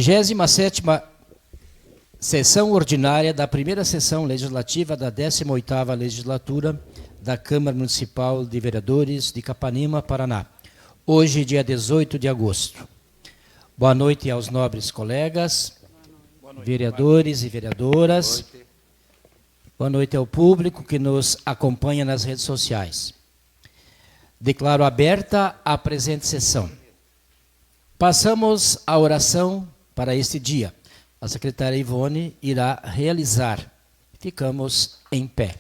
27ª sessão ordinária da primeira sessão legislativa da 18ª legislatura da Câmara Municipal de Vereadores de Capanema, Paraná. Hoje, dia 18 de agosto. Boa noite aos nobres colegas, vereadores e vereadoras. Boa noite ao público que nos acompanha nas redes sociais. Declaro aberta a presente sessão. Passamos à oração para este dia. A secretária Ivone irá realizar. Ficamos em pé.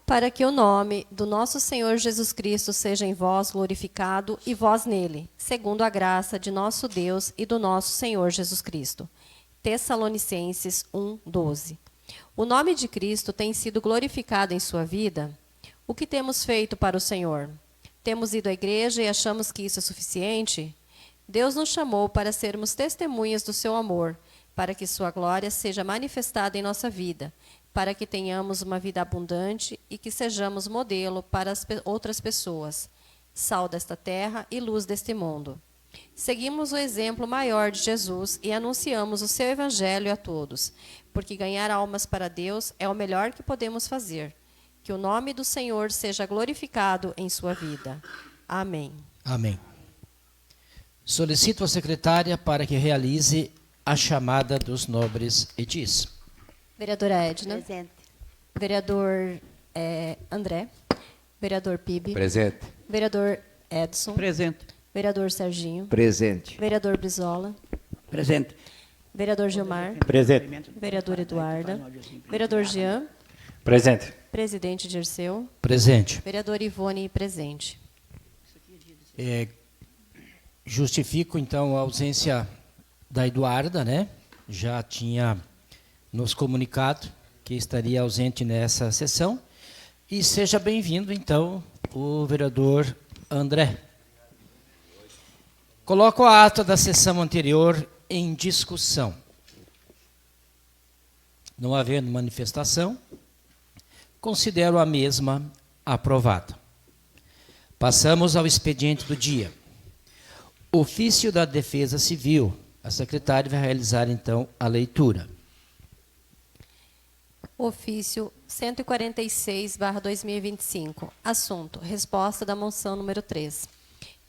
Para que o nome do nosso Senhor Jesus Cristo seja em vós glorificado e vós nele, segundo a graça de nosso Deus e do nosso Senhor Jesus Cristo. Tessalonicenses 1:12. O nome de Cristo tem sido glorificado em sua vida? O que temos feito para o Senhor? Temos ido à igreja e achamos que isso é suficiente? Deus nos chamou para sermos testemunhas do seu amor, para que sua glória seja manifestada em nossa vida, para que tenhamos uma vida abundante e que sejamos modelo para as outras pessoas, sal desta terra e luz deste mundo. Seguimos o exemplo maior de Jesus e anunciamos o seu evangelho a todos, porque ganhar almas para Deus é o melhor que podemos fazer. Que o nome do Senhor seja glorificado em sua vida. Amém. Amém. Solicito a secretária para que realize a chamada dos nobres edis. Vereadora Edna. Presente. Vereador André. Vereador Pibe. Presente. Vereador Edson. Presente. Vereador Serginho. Presente. Vereador Brizola. Presente. Vereador Gilmar. Presente. Vereadora Eduarda. Vereador Jean. Presente. Presidente Dirceu. Presente. Vereadora Ivone, presente. Justifico, então, a ausência da Eduarda, né? Já tinha nos comunicado que estaria ausente nessa sessão. E seja bem-vindo, então, o vereador André. Coloco a ata da sessão anterior em discussão. Não havendo manifestação, considero a mesma aprovada. Passamos ao expediente do dia. Ofício da Defesa Civil. A secretária vai realizar, então, a leitura. Ofício 146/2025. Assunto: resposta da moção número 3.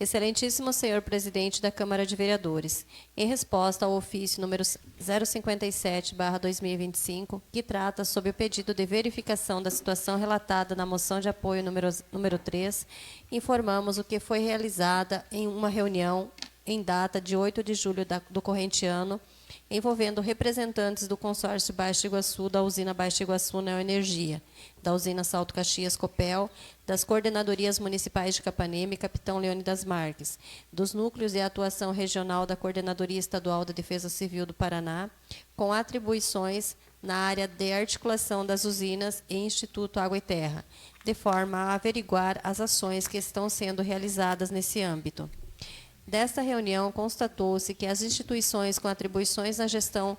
Excelentíssimo senhor presidente da Câmara de Vereadores, em resposta ao ofício número 057/2025, que trata sobre o pedido de verificação da situação relatada na moção de apoio número 3, informamos o que foi realizada em uma reunião em data de 8 de julho do corrente ano, envolvendo representantes do consórcio Baixo Iguaçu, da usina Baixo Iguaçu Neoenergia, da usina Salto Caxias Copel, das coordenadorias municipais de Capanema e Capitão Leônidas Marques, dos núcleos de atuação regional da Coordenadoria Estadual da Defesa Civil do Paraná, com atribuições na área de articulação das usinas e Instituto Água e Terra, de forma a averiguar as ações que estão sendo realizadas nesse âmbito. Desta reunião, constatou-se que as instituições com atribuições na gestão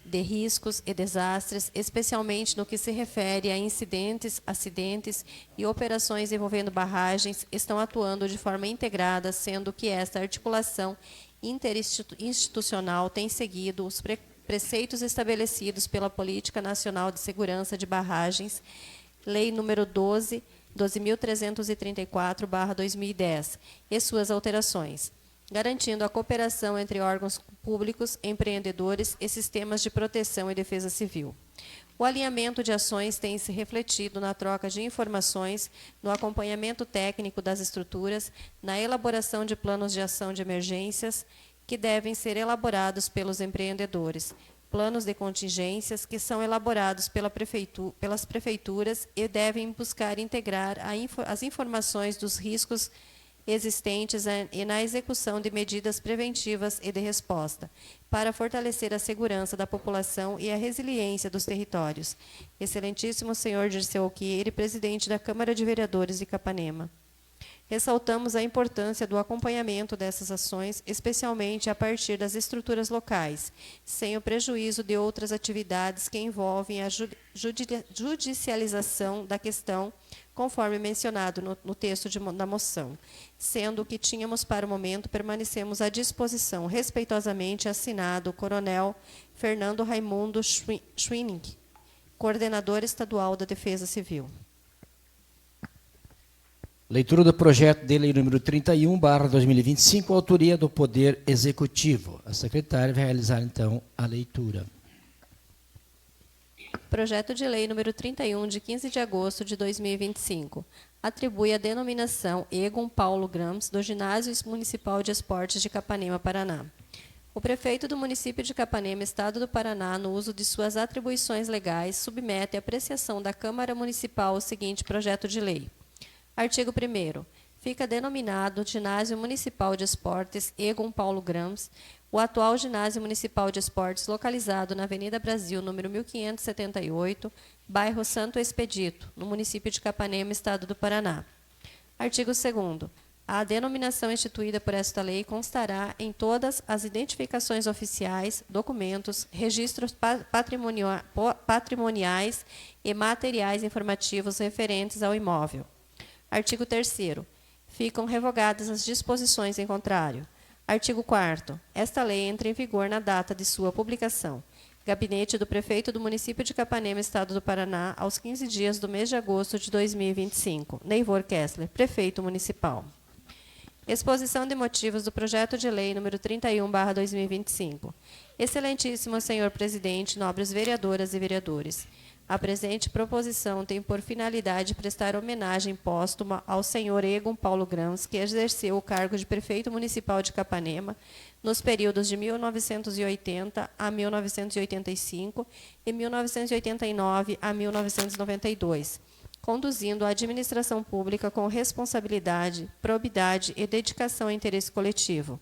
de riscos e desastres, especialmente no que se refere a incidentes, acidentes e operações envolvendo barragens, estão atuando de forma integrada, sendo que esta articulação interinstitucional tem seguido os preceitos estabelecidos pela Política Nacional de Segurança de Barragens, Lei número 12.334/2010, e suas alterações, garantindo a cooperação entre órgãos públicos, empreendedores e sistemas de proteção e defesa civil. O alinhamento de ações tem se refletido na troca de informações, no acompanhamento técnico das estruturas, na elaboração de planos de ação de emergências que devem ser elaborados pelos empreendedores, planos de contingências que são elaborados pelas prefeituras e devem buscar integrar as informações dos riscos existentes e na execução de medidas preventivas e de resposta, para fortalecer a segurança da população e a resiliência dos territórios. Excelentíssimo senhor Dirceu Alquieri, presidente da Câmara de Vereadores de Capanema. Ressaltamos a importância do acompanhamento dessas ações, especialmente a partir das estruturas locais, sem o prejuízo de outras atividades que envolvem a judicialização da questão, conforme mencionado no texto da moção, sendo o que tínhamos para o momento, permanecemos à disposição. Respeitosamente assinado o Coronel Fernando Raimundo Schwinning, coordenador estadual da Defesa Civil. Leitura do projeto de lei número 31/2025, autoria do Poder Executivo. A secretária vai realizar, então, a leitura. Projeto de lei número 31, de 15 de agosto de 2025, atribui a denominação Egon Paulo Grams do Ginásio Municipal de Esportes de Capanema, Paraná. O prefeito do município de Capanema, Estado do Paraná, no uso de suas atribuições legais, submete à apreciação da Câmara Municipal o seguinte projeto de lei. Artigo 1º. Fica denominado Ginásio Municipal de Esportes Egon Paulo Grams, o atual Ginásio Municipal de Esportes, localizado na Avenida Brasil, número 1578, bairro Santo Expedito, no município de Capanema, Estado do Paraná. Artigo 2º. A denominação instituída por esta lei constará em todas as identificações oficiais, documentos, registros patrimoniais e materiais informativos referentes ao imóvel. Artigo 3º. Ficam revogadas as disposições em contrário. Artigo 4º. Esta lei entra em vigor na data de sua publicação. Gabinete do Prefeito do Município de Capanema, Estado do Paraná, aos 15 dias do mês de agosto de 2025. Neivor Kessler, Prefeito Municipal. Exposição de motivos do projeto de lei número 31/2025. Excelentíssimo senhor presidente, nobres vereadoras e vereadores. A presente proposição tem por finalidade prestar homenagem póstuma ao senhor Egon Paulo Grams, que exerceu o cargo de prefeito municipal de Capanema nos períodos de 1980 a 1985 e 1989 a 1992, conduzindo a administração pública com responsabilidade, probidade e dedicação ao interesse coletivo.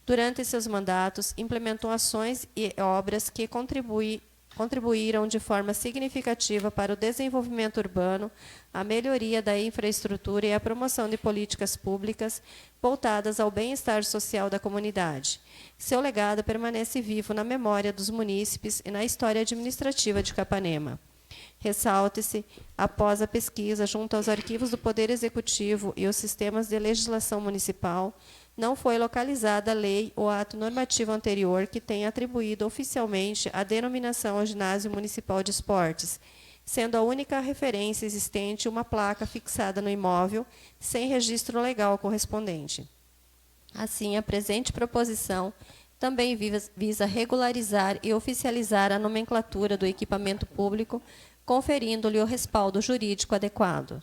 Durante seus mandatos, implementou ações e obras que contribuíram de forma significativa para o desenvolvimento urbano, a melhoria da infraestrutura e a promoção de políticas públicas voltadas ao bem-estar social da comunidade. Seu legado permanece vivo na memória dos munícipes e na história administrativa de Capanema. Ressalte-se, após a pesquisa junto aos arquivos do Poder Executivo e os sistemas de legislação municipal, não foi localizada a lei ou ato normativo anterior que tenha atribuído oficialmente a denominação ao Ginásio Municipal de Esportes, sendo a única referência existente uma placa fixada no imóvel, sem registro legal correspondente. Assim, a presente proposição também visa regularizar e oficializar a nomenclatura do equipamento público, conferindo-lhe o respaldo jurídico adequado.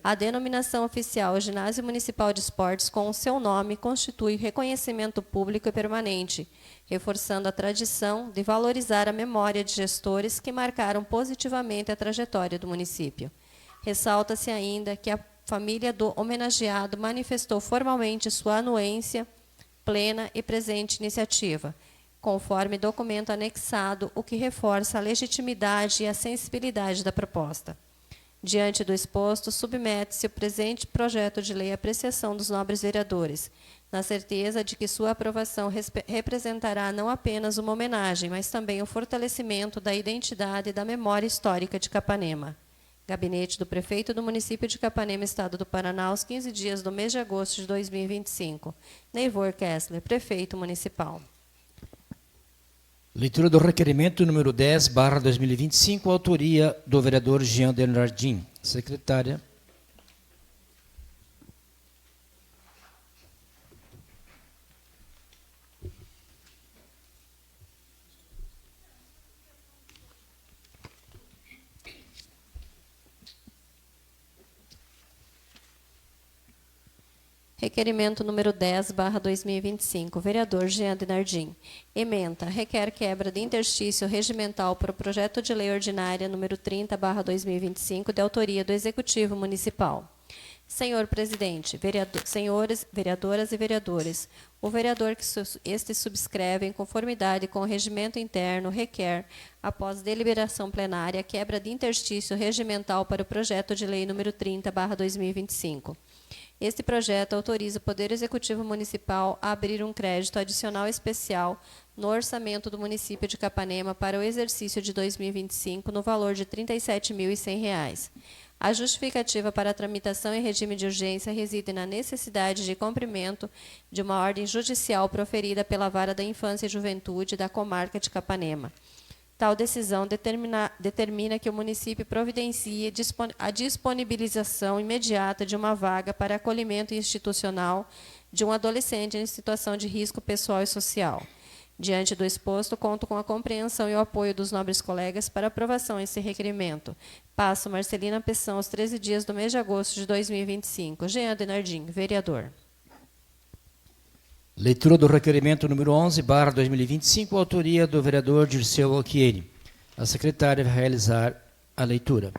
A denominação oficial Ginásio Municipal de Esportes, com o seu nome, constitui reconhecimento público e permanente, reforçando a tradição de valorizar a memória de gestores que marcaram positivamente a trajetória do município. Ressalta-se ainda que a família do homenageado manifestou formalmente sua anuência plena e presente iniciativa, conforme documento anexado, o que reforça a legitimidade e a sensibilidade da proposta. Diante do exposto, submete-se o presente projeto de lei à apreciação dos nobres vereadores, na certeza de que sua aprovação representará não apenas uma homenagem, mas também o fortalecimento da identidade e da memória histórica de Capanema. Gabinete do Prefeito do Município de Capanema, Estado do Paraná, aos 15 dias do mês de agosto de 2025. Neivor Kessler, Prefeito Municipal. Leitura do requerimento número 10/2025, autoria do vereador Jean Denardim. Secretária. Requerimento número 10/2025, vereador Jean Denardim. Ementa, requer quebra de interstício regimental para o projeto de lei ordinária número 30/2025, de autoria do Executivo Municipal. Senhor presidente, senhores vereadoras e vereadores, o vereador que este subscreve, em conformidade com o regimento interno, requer, após deliberação plenária, quebra de interstício regimental para o projeto de lei número 30/2025. Este projeto autoriza o Poder Executivo Municipal a abrir um crédito adicional especial no orçamento do município de Capanema para o exercício de 2025 no valor de R$ 37.100. A justificativa para a tramitação em regime de urgência reside na necessidade de cumprimento de uma ordem judicial proferida pela Vara da Infância e Juventude da comarca de Capanema. Tal decisão determina que o município providencie a disponibilização imediata de uma vaga para acolhimento institucional de um adolescente em situação de risco pessoal e social. Diante do exposto, conto com a compreensão e o apoio dos nobres colegas para aprovação desse requerimento. Passo Marcelina Pessão aos 13 dias do mês de agosto de 2025. Jean Denardim, vereador. Leitura do requerimento número 11/2025, autoria do vereador Dirceu Alquieri. A secretária vai realizar a leitura.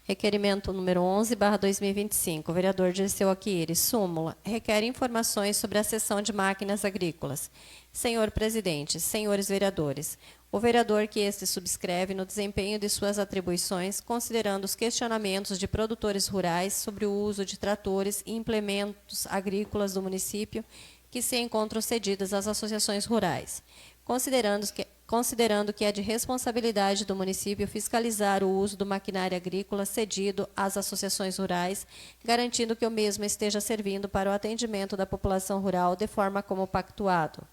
Requerimento número 11/2025, vereador Dirceu Alquieri. Súmula. Requer informações sobre a cessão de máquinas agrícolas. Senhor presidente, senhores vereadores, o vereador que este subscreve no desempenho de suas atribuições, considerando os questionamentos de produtores rurais sobre o uso de tratores e implementos agrícolas do município que se encontram cedidas às associações rurais, considerando que é de responsabilidade do município fiscalizar o uso do maquinário agrícola cedido às associações rurais, garantindo que o mesmo esteja servindo para o atendimento da população rural de forma como pactuado.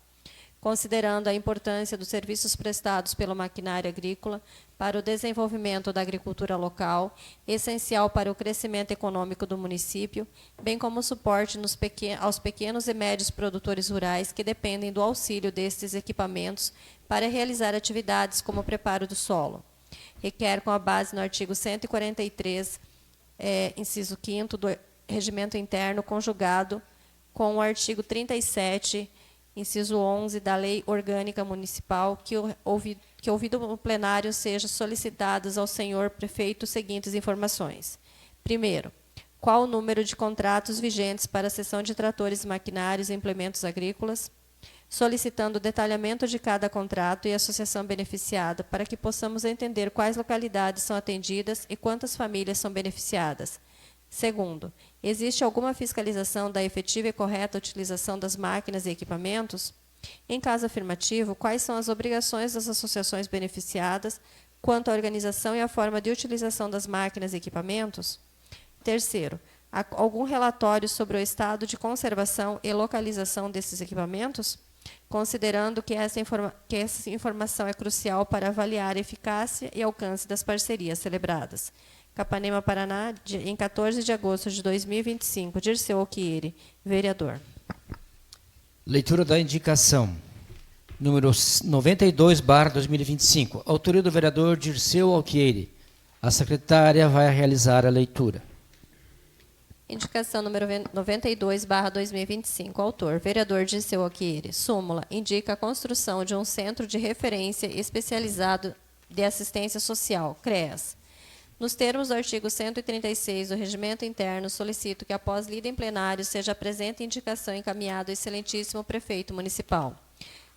Considerando a importância dos serviços prestados pelo maquinário agrícola para o desenvolvimento da agricultura local, essencial para o crescimento econômico do município, bem como suporte aos pequenos e médios produtores rurais que dependem do auxílio destes equipamentos para realizar atividades como o preparo do solo. Requer, com a base no artigo 143, inciso 5º do Regimento Interno, conjugado com o artigo 37, inciso 11 da Lei Orgânica Municipal, que ouvido o plenário seja solicitadas ao senhor prefeito as seguintes informações. Primeiro, qual o número de contratos vigentes para a cessão de tratores, maquinários e implementos agrícolas, solicitando o detalhamento de cada contrato e associação beneficiada, para que possamos entender quais localidades são atendidas e quantas famílias são beneficiadas. Segundo, existe alguma fiscalização da efetiva e correta utilização das máquinas e equipamentos? Em caso afirmativo, quais são as obrigações das associações beneficiadas quanto à organização e à forma de utilização das máquinas e equipamentos? Terceiro, há algum relatório sobre o estado de conservação e localização desses equipamentos? Considerando que essa informação é crucial para avaliar a eficácia e alcance das parcerias celebradas. Capanema, Paraná, em 14 de agosto de 2025. Dirceu Alquieri, vereador. Leitura da indicação. Número 92/2025. Autoria do vereador Dirceu Alquieri. A secretária vai realizar a leitura. Indicação número 92/2025. Autor, vereador Dirceu Alquieri. Súmula. Indica a construção de um centro de referência especializado de assistência social, CREAS. Nos termos do artigo 136 do Regimento Interno, solicito que, após lida em plenário, seja a presente indicação encaminhada ao excelentíssimo prefeito municipal.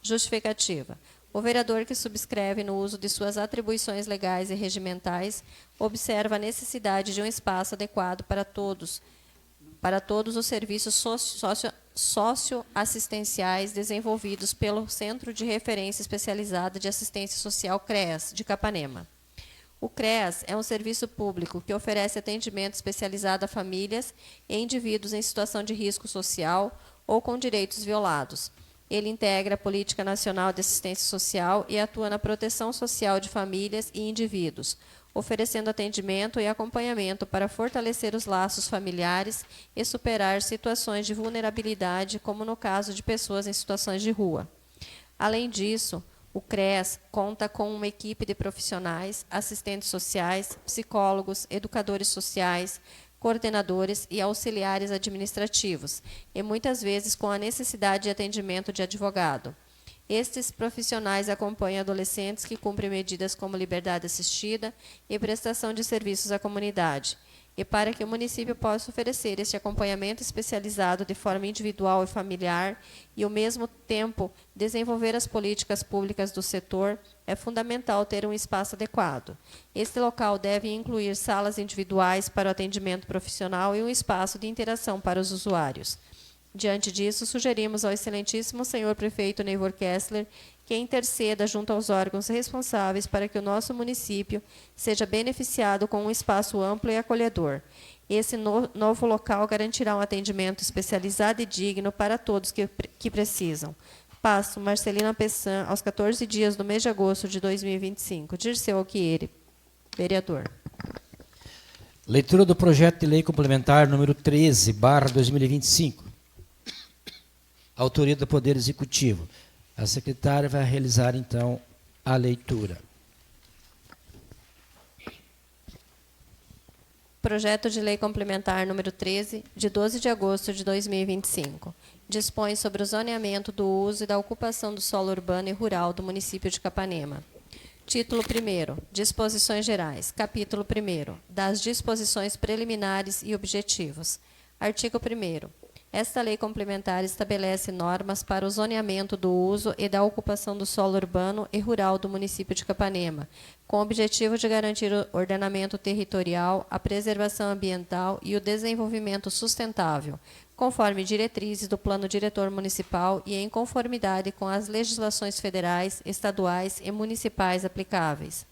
Justificativa. O vereador que subscreve no uso de suas atribuições legais e regimentais observa a necessidade de um espaço adequado para todos os serviços socioassistenciais desenvolvidos pelo Centro de Referência Especializada de Assistência Social CREAS, de Capanema. O CREAS é um serviço público que oferece atendimento especializado a famílias e indivíduos em situação de risco social ou com direitos violados. Ele integra a Política Nacional de Assistência Social e atua na proteção social de famílias e indivíduos, oferecendo atendimento e acompanhamento para fortalecer os laços familiares e superar situações de vulnerabilidade, como no caso de pessoas em situações de rua. Além disso, o CREAS conta com uma equipe de profissionais, assistentes sociais, psicólogos, educadores sociais, coordenadores e auxiliares administrativos, e muitas vezes com a necessidade de atendimento de advogado. Estes profissionais acompanham adolescentes que cumprem medidas como liberdade assistida e prestação de serviços à comunidade. E para que o município possa oferecer este acompanhamento especializado de forma individual e familiar e, ao mesmo tempo, desenvolver as políticas públicas do setor, é fundamental ter um espaço adequado. Este local deve incluir salas individuais para o atendimento profissional e um espaço de interação para os usuários. Diante disso, sugerimos ao excelentíssimo senhor prefeito Neivor Kessler que interceda junto aos órgãos responsáveis para que o nosso município seja beneficiado com um espaço amplo e acolhedor. Esse novo local garantirá um atendimento especializado e digno para todos que precisam. Passo Marcelina Pessan, aos 14 dias do mês de agosto de 2025. Dirceu Alquieri, vereador. Leitura do projeto de lei complementar número 13/2025. Autoria do Poder Executivo. A secretária vai realizar, então, a leitura. Projeto de Lei Complementar número 13, de 12 de agosto de 2025. Dispõe sobre o zoneamento do uso e da ocupação do solo urbano e rural do município de Capanema. Título 1º. Disposições Gerais. Capítulo 1º. Das disposições preliminares e objetivos. Artigo 1º. Esta lei complementar estabelece normas para o zoneamento do uso e da ocupação do solo urbano e rural do município de Capanema, com o objetivo de garantir o ordenamento territorial, a preservação ambiental e o desenvolvimento sustentável, conforme diretrizes do Plano Diretor Municipal e em conformidade com as legislações federais, estaduais e municipais aplicáveis.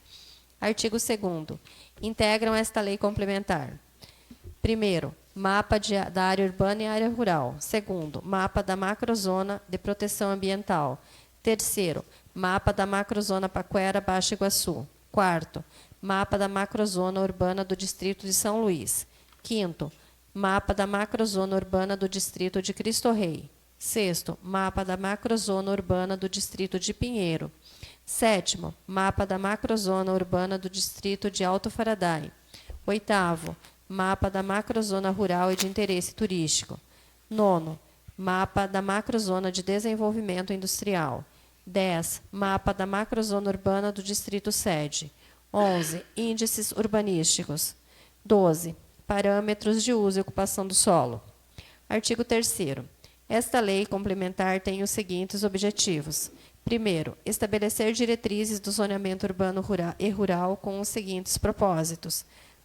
Artigo 2º. Integram esta lei complementar. Primeiro, mapa da área urbana e área rural. Segundo, mapa da macrozona de proteção ambiental. Terceiro, mapa da macrozona Paquera Baixo Iguaçu. Quarto, mapa da macrozona urbana do Distrito de São Luís. Quinto, mapa da macrozona urbana do Distrito de Cristo Rei. Sexto, mapa da macrozona urbana do Distrito de Pinheiro. Sétimo, mapa da macrozona urbana do Distrito de Alto Faraday. Oitavo, mapa da macrozona rural e de interesse turístico. Nono, mapa da macrozona de desenvolvimento industrial. 10, mapa da macrozona urbana do Distrito Sede. 11, índices urbanísticos. 12, parâmetros de uso e ocupação do solo. Artigo 3º. Esta lei complementar tem os seguintes objetivos. Primeiro, estabelecer diretrizes do zoneamento urbano e rural com os seguintes propósitos.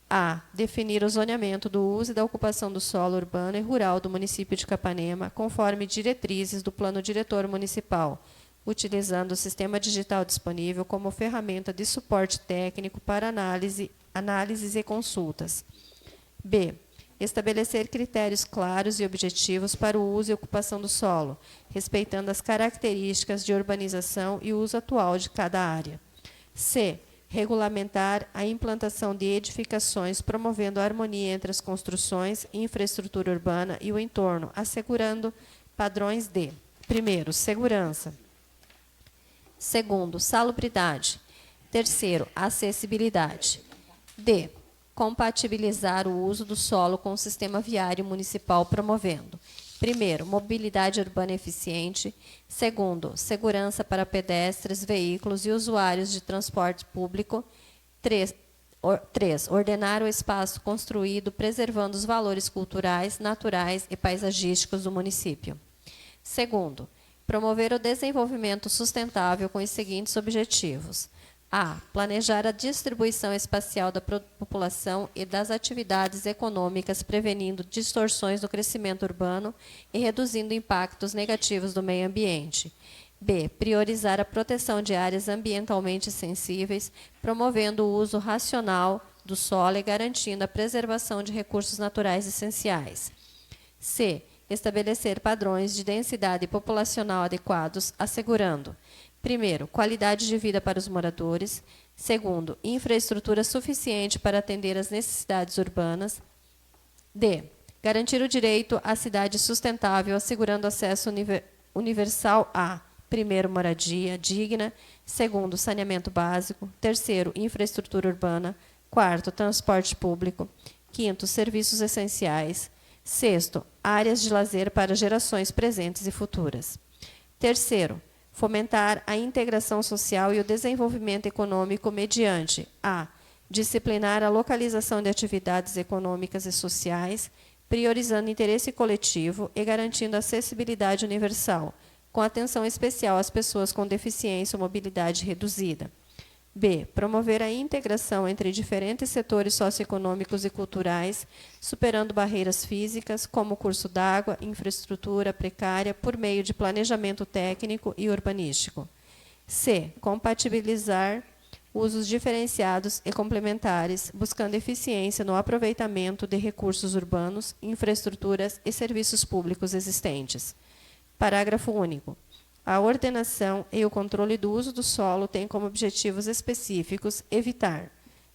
A. Definir o zoneamento do uso e da ocupação do solo urbano e rural do município de Capanema, conforme diretrizes do Plano Diretor Municipal, utilizando o sistema digital disponível como ferramenta de suporte técnico para análises e consultas. B. Estabelecer critérios claros e objetivos para o uso e ocupação do solo, respeitando as características de urbanização e uso atual de cada área. C. Regulamentar a implantação de edificações, promovendo a harmonia entre as construções, infraestrutura urbana e o entorno, assegurando padrões de: primeiro, segurança. Segundo, salubridade. Terceiro, acessibilidade. D. Compatibilizar o uso do solo com o sistema viário municipal, promovendo: primeiro, mobilidade urbana eficiente. Segundo, segurança para pedestres, veículos e usuários de transporte público. 3. Ordenar o espaço construído, preservando os valores culturais, naturais e paisagísticos do município. Segundo, promover o desenvolvimento sustentável com os seguintes objetivos. A. Planejar a distribuição espacial da população e das atividades econômicas, prevenindo distorções do crescimento urbano e reduzindo impactos negativos do meio ambiente. B. Priorizar a proteção de áreas ambientalmente sensíveis, promovendo o uso racional do solo e garantindo a preservação de recursos naturais essenciais. C. Estabelecer padrões de densidade populacional adequados, assegurando: primeiro, qualidade de vida para os moradores. Segundo, infraestrutura suficiente para atender às necessidades urbanas. D. Garantir o direito à cidade sustentável, assegurando acesso universal a: primeiro, moradia digna. Segundo, saneamento básico. Terceiro, infraestrutura urbana. Quarto, transporte público. Quinto, serviços essenciais. Sexto, áreas de lazer para gerações presentes e futuras. Terceiro, fomentar a integração social e o desenvolvimento econômico mediante: a. Disciplinar a localização de atividades econômicas e sociais, priorizando interesse coletivo e garantindo acessibilidade universal, com atenção especial às pessoas com deficiência ou mobilidade reduzida. B. Promover a integração entre diferentes setores socioeconômicos e culturais, superando barreiras físicas, como curso d'água, infraestrutura precária, por meio de planejamento técnico e urbanístico. C. Compatibilizar usos diferenciados e complementares, buscando eficiência no aproveitamento de recursos urbanos, infraestruturas e serviços públicos existentes. Parágrafo único. A ordenação e o controle do uso do solo têm como objetivos específicos evitar: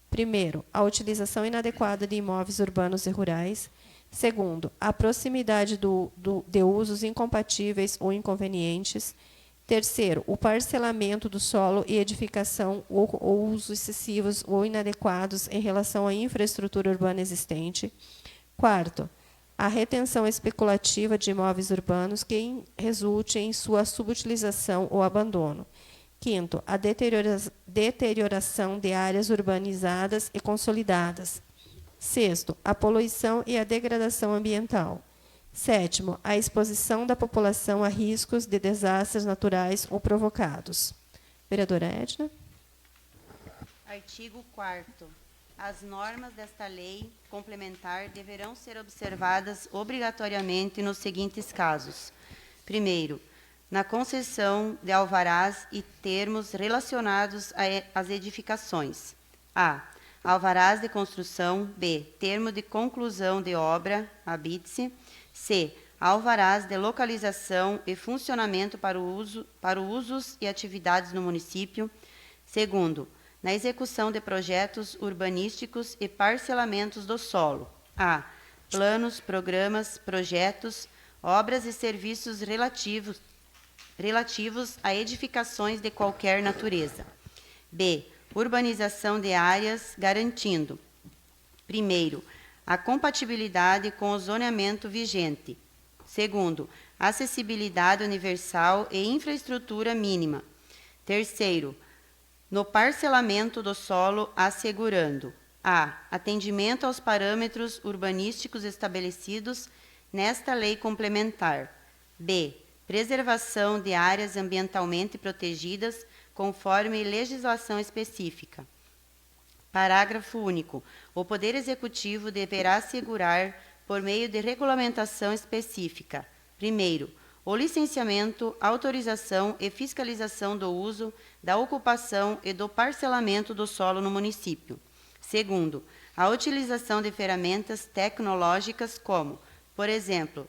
primeiro, a utilização inadequada de imóveis urbanos e rurais; segundo, a proximidade de usos incompatíveis ou inconvenientes; terceiro, o parcelamento do solo e edificação ou usos excessivos ou inadequados em relação à infraestrutura urbana existente; quarto, a retenção especulativa de imóveis urbanos que resulte em sua subutilização ou abandono; quinto, a deterioração de áreas urbanizadas e consolidadas; sexto, a poluição e a degradação ambiental; sétimo, a exposição da população a riscos de desastres naturais ou provocados. Vereadora Edna. Artigo 4º. As normas desta lei complementar deverão ser observadas obrigatoriamente nos seguintes casos. Primeiro, na concessão de alvarás e termos relacionados às edificações. A. Alvarás de construção. B. Termo de conclusão de obra, habite-se. C. Alvarás de localização e funcionamento para usos e atividades no município. Segundo, na execução de projetos urbanísticos e parcelamentos do solo. A. Planos, programas, projetos, obras e serviços relativos a edificações de qualquer natureza. B. Urbanização de áreas, garantindo: primeiro, a compatibilidade com o zoneamento vigente; segundo, acessibilidade universal e infraestrutura mínima; terceiro, no parcelamento do solo, assegurando: a. Atendimento aos parâmetros urbanísticos estabelecidos nesta lei complementar; b. Preservação de áreas ambientalmente protegidas conforme legislação específica. Parágrafo único. O Poder Executivo deverá assegurar, por meio de regulamentação específica: primeiro, o licenciamento, autorização e fiscalização do uso, da ocupação e do parcelamento do solo no município; segundo, a utilização de ferramentas tecnológicas como, por exemplo,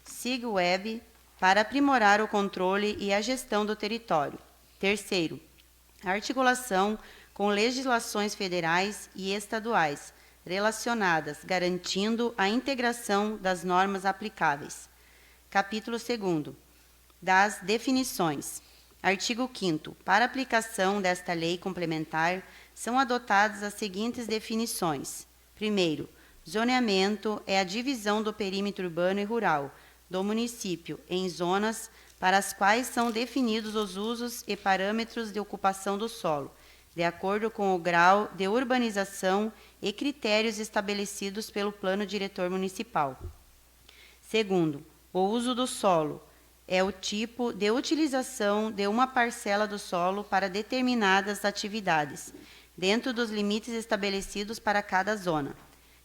SIG-Web, para aprimorar o controle e a gestão do território; terceiro, a articulação com legislações federais e estaduais relacionadas, garantindo a integração das normas aplicáveis. Capítulo 2º. Das definições. Artigo 5º. Para aplicação desta lei complementar, são adotadas as seguintes definições. Primeiro, zoneamento é a divisão do perímetro urbano e rural do município em zonas para as quais são definidos os usos e parâmetros de ocupação do solo, de acordo com o grau de urbanização e critérios estabelecidos pelo Plano Diretor Municipal. Segundo, o uso do solo é o tipo de utilização de uma parcela do solo para determinadas atividades, dentro dos limites estabelecidos para cada zona.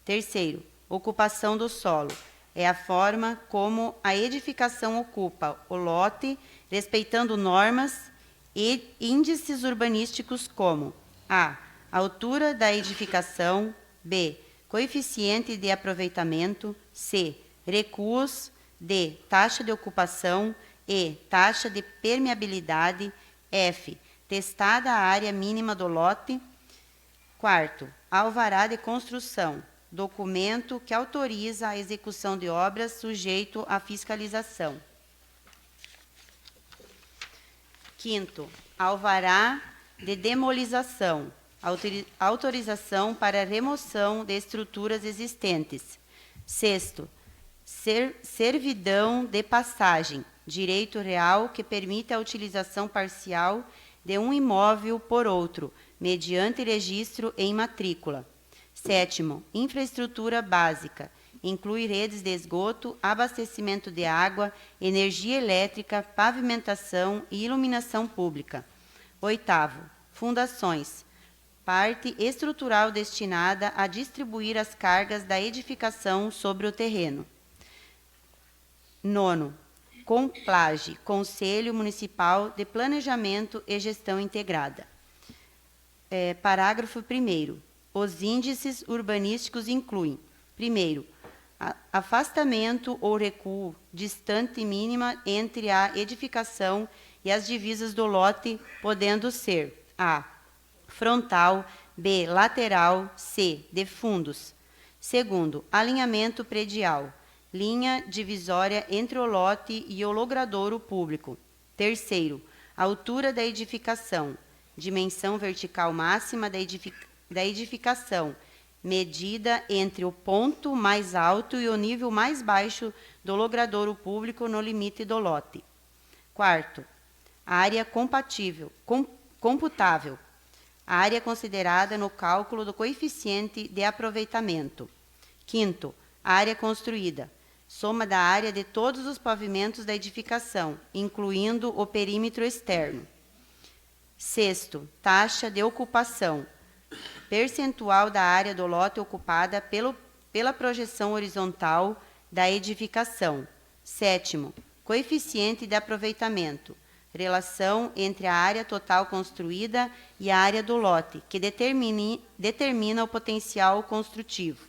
Terceiro, ocupação do solo é a forma como a edificação ocupa o lote, respeitando normas e índices urbanísticos como: a. Altura da edificação; b. Coeficiente de aproveitamento; c. Recuos; d. Taxa de ocupação; e. Taxa de permeabilidade; f. Testada a área mínima do lote. Quarto, alvará de construção, documento que autoriza a execução de obras sujeito à fiscalização. Quinto, alvará de demolização, autorização para remoção de estruturas existentes. Sexto, servidão de passagem, direito real que permite a utilização parcial de um imóvel por outro, mediante registro em matrícula. Sétimo, infraestrutura básica, inclui redes de esgoto, abastecimento de água, energia elétrica, pavimentação e iluminação pública. Oitavo, fundações, parte estrutural destinada a distribuir as cargas da edificação sobre o terreno. 9º. COMPLAGE, Conselho Municipal de Planejamento e Gestão Integrada. Parágrafo 1º. Os índices urbanísticos incluem: primeiro, afastamento ou recuo distante mínima entre a edificação e as divisas do lote, podendo ser a. frontal, b. lateral, c. de fundos. Segundo, alinhamento predial, linha divisória entre o lote e o logradouro público. Terceiro, altura da edificação, dimensão vertical máxima da edificação, medida entre o ponto mais alto e o nível mais baixo do logradouro público no limite do lote. Quarto, área computável, área considerada no cálculo do coeficiente de aproveitamento. Quinto, área construída, soma da área de todos os pavimentos da edificação, incluindo o perímetro externo. Sexto, taxa de ocupação, percentual da área do lote ocupada pela projeção horizontal da edificação. Sétimo, coeficiente de aproveitamento, relação entre a área total construída e a área do lote, que determina o potencial construtivo.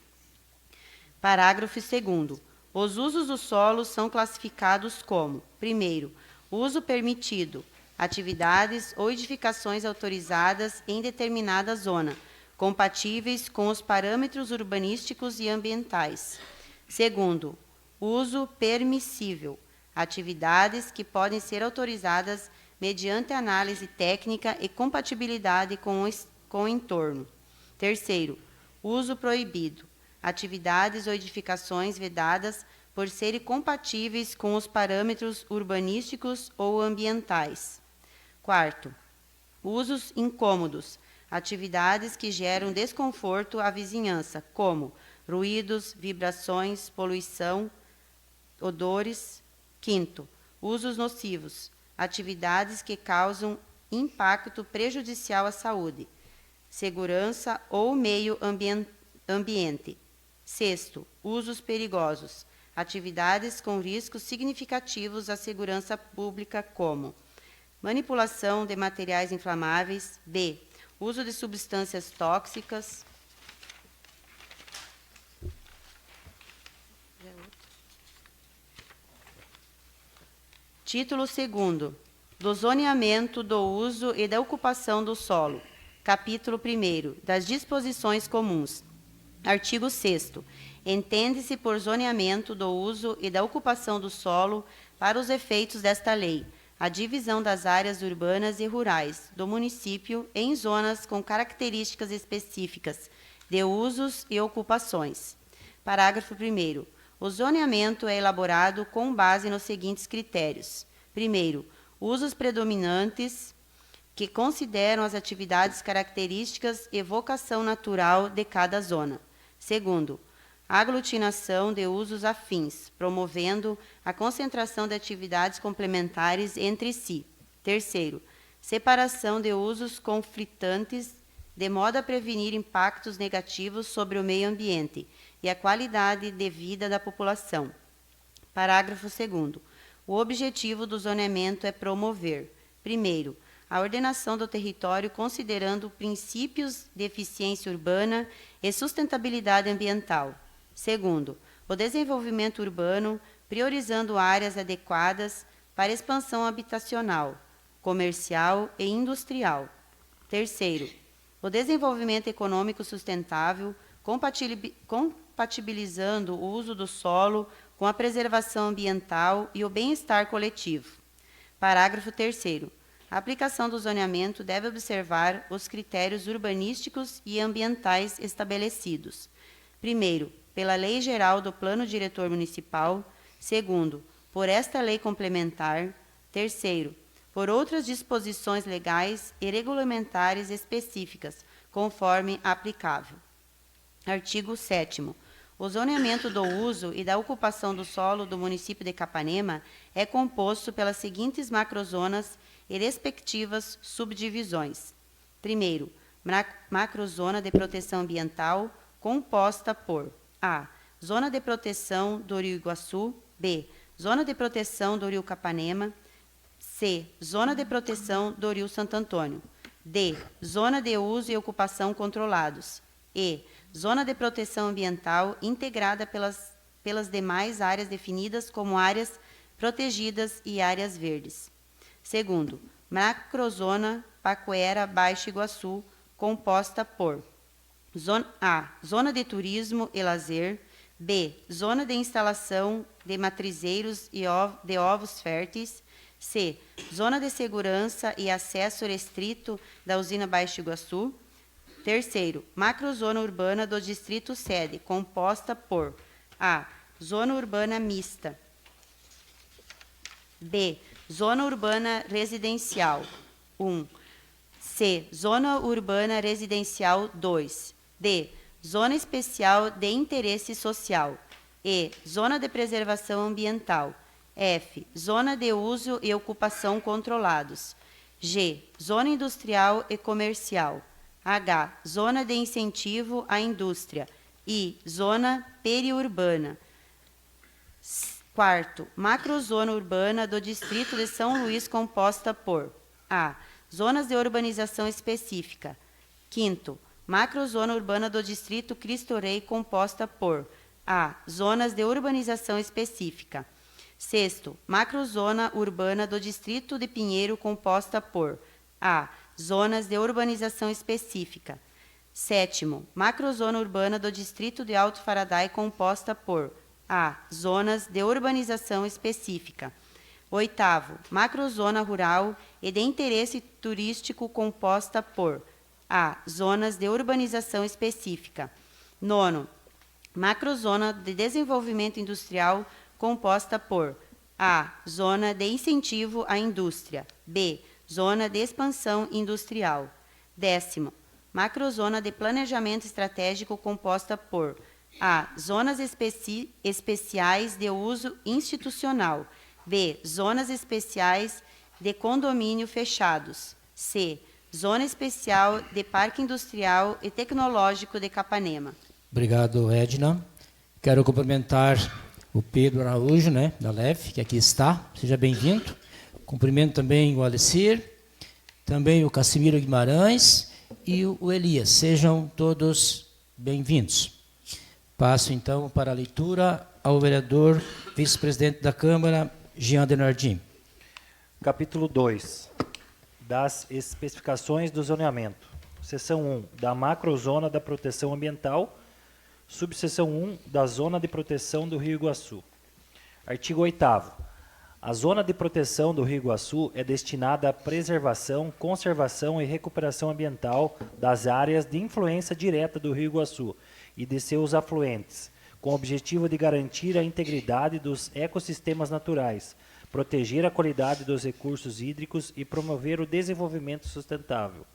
Parágrafo 2º. Os usos do solo são classificados como: primeiro, uso permitido, atividades ou edificações autorizadas em determinada zona, compatíveis com os parâmetros urbanísticos e ambientais. Segundo, uso permissível, atividades que podem ser autorizadas mediante análise técnica e compatibilidade com o entorno. Terceiro, uso proibido, atividades ou edificações vedadas por serem compatíveis com os parâmetros urbanísticos ou ambientais. Quarto, usos incômodos, atividades que geram desconforto à vizinhança, como ruídos, vibrações, poluição, odores. Quinto, usos nocivos, atividades que causam impacto prejudicial à saúde, segurança ou meio ambiente. Sexto, usos perigosos, atividades com riscos significativos à segurança pública, como manipulação de materiais inflamáveis, b. uso de substâncias tóxicas, Título 2º. Do zoneamento, do uso e da ocupação do solo. Capítulo 1º. Das disposições comuns. Artigo 6º. Entende-se por zoneamento do uso e da ocupação do solo, para os efeitos desta lei, a divisão das áreas urbanas e rurais do município em zonas com características específicas de usos e ocupações. Parágrafo 1º. O zoneamento é elaborado com base nos seguintes critérios. Primeiro, usos predominantes que consideram as atividades características e vocação natural de cada zona. Segundo, aglutinação de usos afins, promovendo a concentração de atividades complementares entre si. Terceiro, separação de usos conflitantes, de modo a prevenir impactos negativos sobre o meio ambiente e a qualidade de vida da população. Parágrafo 2º. O objetivo do zoneamento é promover, primeiro, a ordenação do território considerando princípios de eficiência urbana e sustentabilidade ambiental. Segundo, o desenvolvimento urbano, priorizando áreas adequadas para expansão habitacional, comercial e industrial. Terceiro, o desenvolvimento econômico sustentável, compatibilizando o uso do solo com a preservação ambiental e o bem-estar coletivo. Parágrafo 3º. A aplicação do zoneamento deve observar os critérios urbanísticos e ambientais estabelecidos. Primeiro, pela Lei Geral do Plano Diretor Municipal. Segundo, por esta lei complementar. Terceiro, por outras disposições legais e regulamentares específicas, conforme aplicável. Artigo 7º. O zoneamento do uso e da ocupação do solo do município de Capanema é composto pelas seguintes macrozonas e respectivas subdivisões. Primeiro, macrozona de proteção ambiental composta por A. Zona de proteção do Rio Iguaçu. B. Zona de proteção do Rio Capanema. C. Zona de proteção do Rio Santo Antônio. D. Zona de uso e ocupação controlados. E. Zona de proteção ambiental integrada pelas demais áreas definidas como áreas protegidas e áreas verdes. Segundo, macrozona Paquera Baixo Iguaçu, composta por A. Zona de turismo e lazer. B. Zona de instalação de matrizeiros e de ovos férteis. C. Zona de segurança e acesso restrito da usina Baixo Iguaçu. Terceiro, macrozona urbana do Distrito Sede, composta por A. Zona urbana mista. B. Zona urbana residencial 1. C. Zona urbana residencial 2. D. Zona especial de interesse social. E. Zona de preservação ambiental. F. Zona de uso e ocupação controlados. G. Zona industrial e comercial. H. Zona de incentivo à indústria. I. Zona periurbana. Quarto, macrozona urbana do Distrito de São Luís, composta por A. Zonas de urbanização específica. Quinto, macrozona urbana do Distrito Cristo Rei, composta por A. Zonas de urbanização específica. Sexto, macrozona urbana do Distrito de Pinheiro, composta por A. Zonas de urbanização específica. Sétimo, macrozona urbana do Distrito de Alto Faraday, composta por A. Zonas de urbanização específica. Oitavo, macrozona rural e de interesse turístico, composta por A. Zonas de urbanização específica. Nono, macrozona de desenvolvimento industrial, composta por A. Zona de incentivo à indústria. B. Zona de expansão industrial. Décimo, macrozona de planejamento estratégico, composta por A. Zonas especiais de uso institucional. B. Zonas especiais de condomínio fechados. C. Zona especial de Parque Industrial e Tecnológico de Capanema. Obrigado, Edna. Quero cumprimentar o Pedro Araújo, da LEF, que aqui está. Seja bem-vindo. Cumprimento também o Alecir, também o Cassimiro Guimarães e o Elias. Sejam todos bem-vindos. Passo, então, para a leitura ao vereador vice-presidente da Câmara, Jean Denardim. Capítulo 2. Das especificações do zoneamento. Seção 1. Da macrozona da proteção ambiental. Subseção 1. Da zona de proteção do Rio Iguaçu. Artigo 8º. A zona de proteção do Rio Iguaçu é destinada à preservação, conservação e recuperação ambiental das áreas de influência direta do Rio Iguaçu e de seus afluentes, com o objetivo de garantir a integridade dos ecossistemas naturais, proteger a qualidade dos recursos hídricos e promover o desenvolvimento sustentável.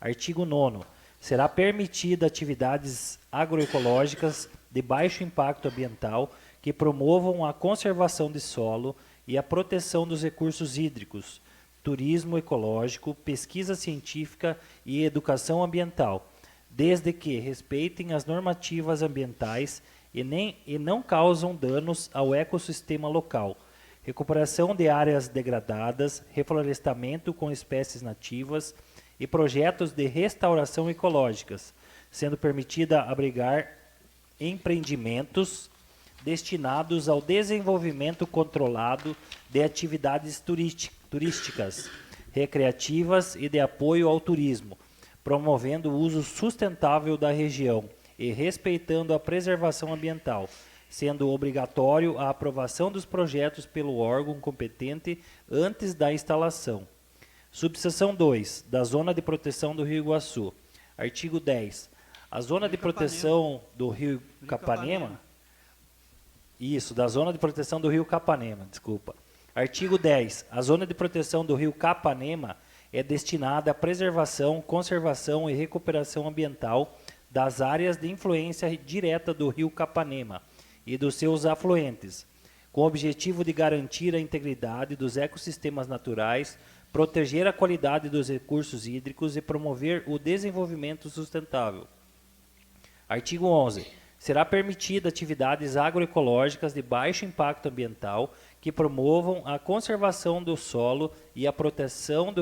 Artigo 9º. Será permitida atividades agroecológicas de baixo impacto ambiental que promovam a conservação de solo e a proteção dos recursos hídricos, turismo ecológico, pesquisa científica e educação ambiental, desde que respeitem as normativas ambientais e não causam danos ao ecossistema local, recuperação de áreas degradadas, reflorestamento com espécies nativas e projetos de restauração ecológicas, sendo permitida abrigar empreendimentos destinados ao desenvolvimento controlado de atividades turísticas, recreativas e de apoio ao turismo, promovendo o uso sustentável da região e respeitando a preservação ambiental, sendo obrigatório a aprovação dos projetos pelo órgão competente antes da instalação. Subseção 2. Da Zona de Proteção do Rio Iguaçu. Artigo 10. A Zona de Proteção do Rio Capanema... Isso, da Zona de Proteção do Rio Capanema, desculpa. Artigo 10. A Zona de Proteção do Rio Capanema é destinada à preservação, conservação e recuperação ambiental das áreas de influência direta do Rio Capanema e dos seus afluentes, com o objetivo de garantir a integridade dos ecossistemas naturais, proteger a qualidade dos recursos hídricos e promover o desenvolvimento sustentável. Artigo 11. Será permitida atividades agroecológicas de baixo impacto ambiental que promovam a conservação do solo e a proteção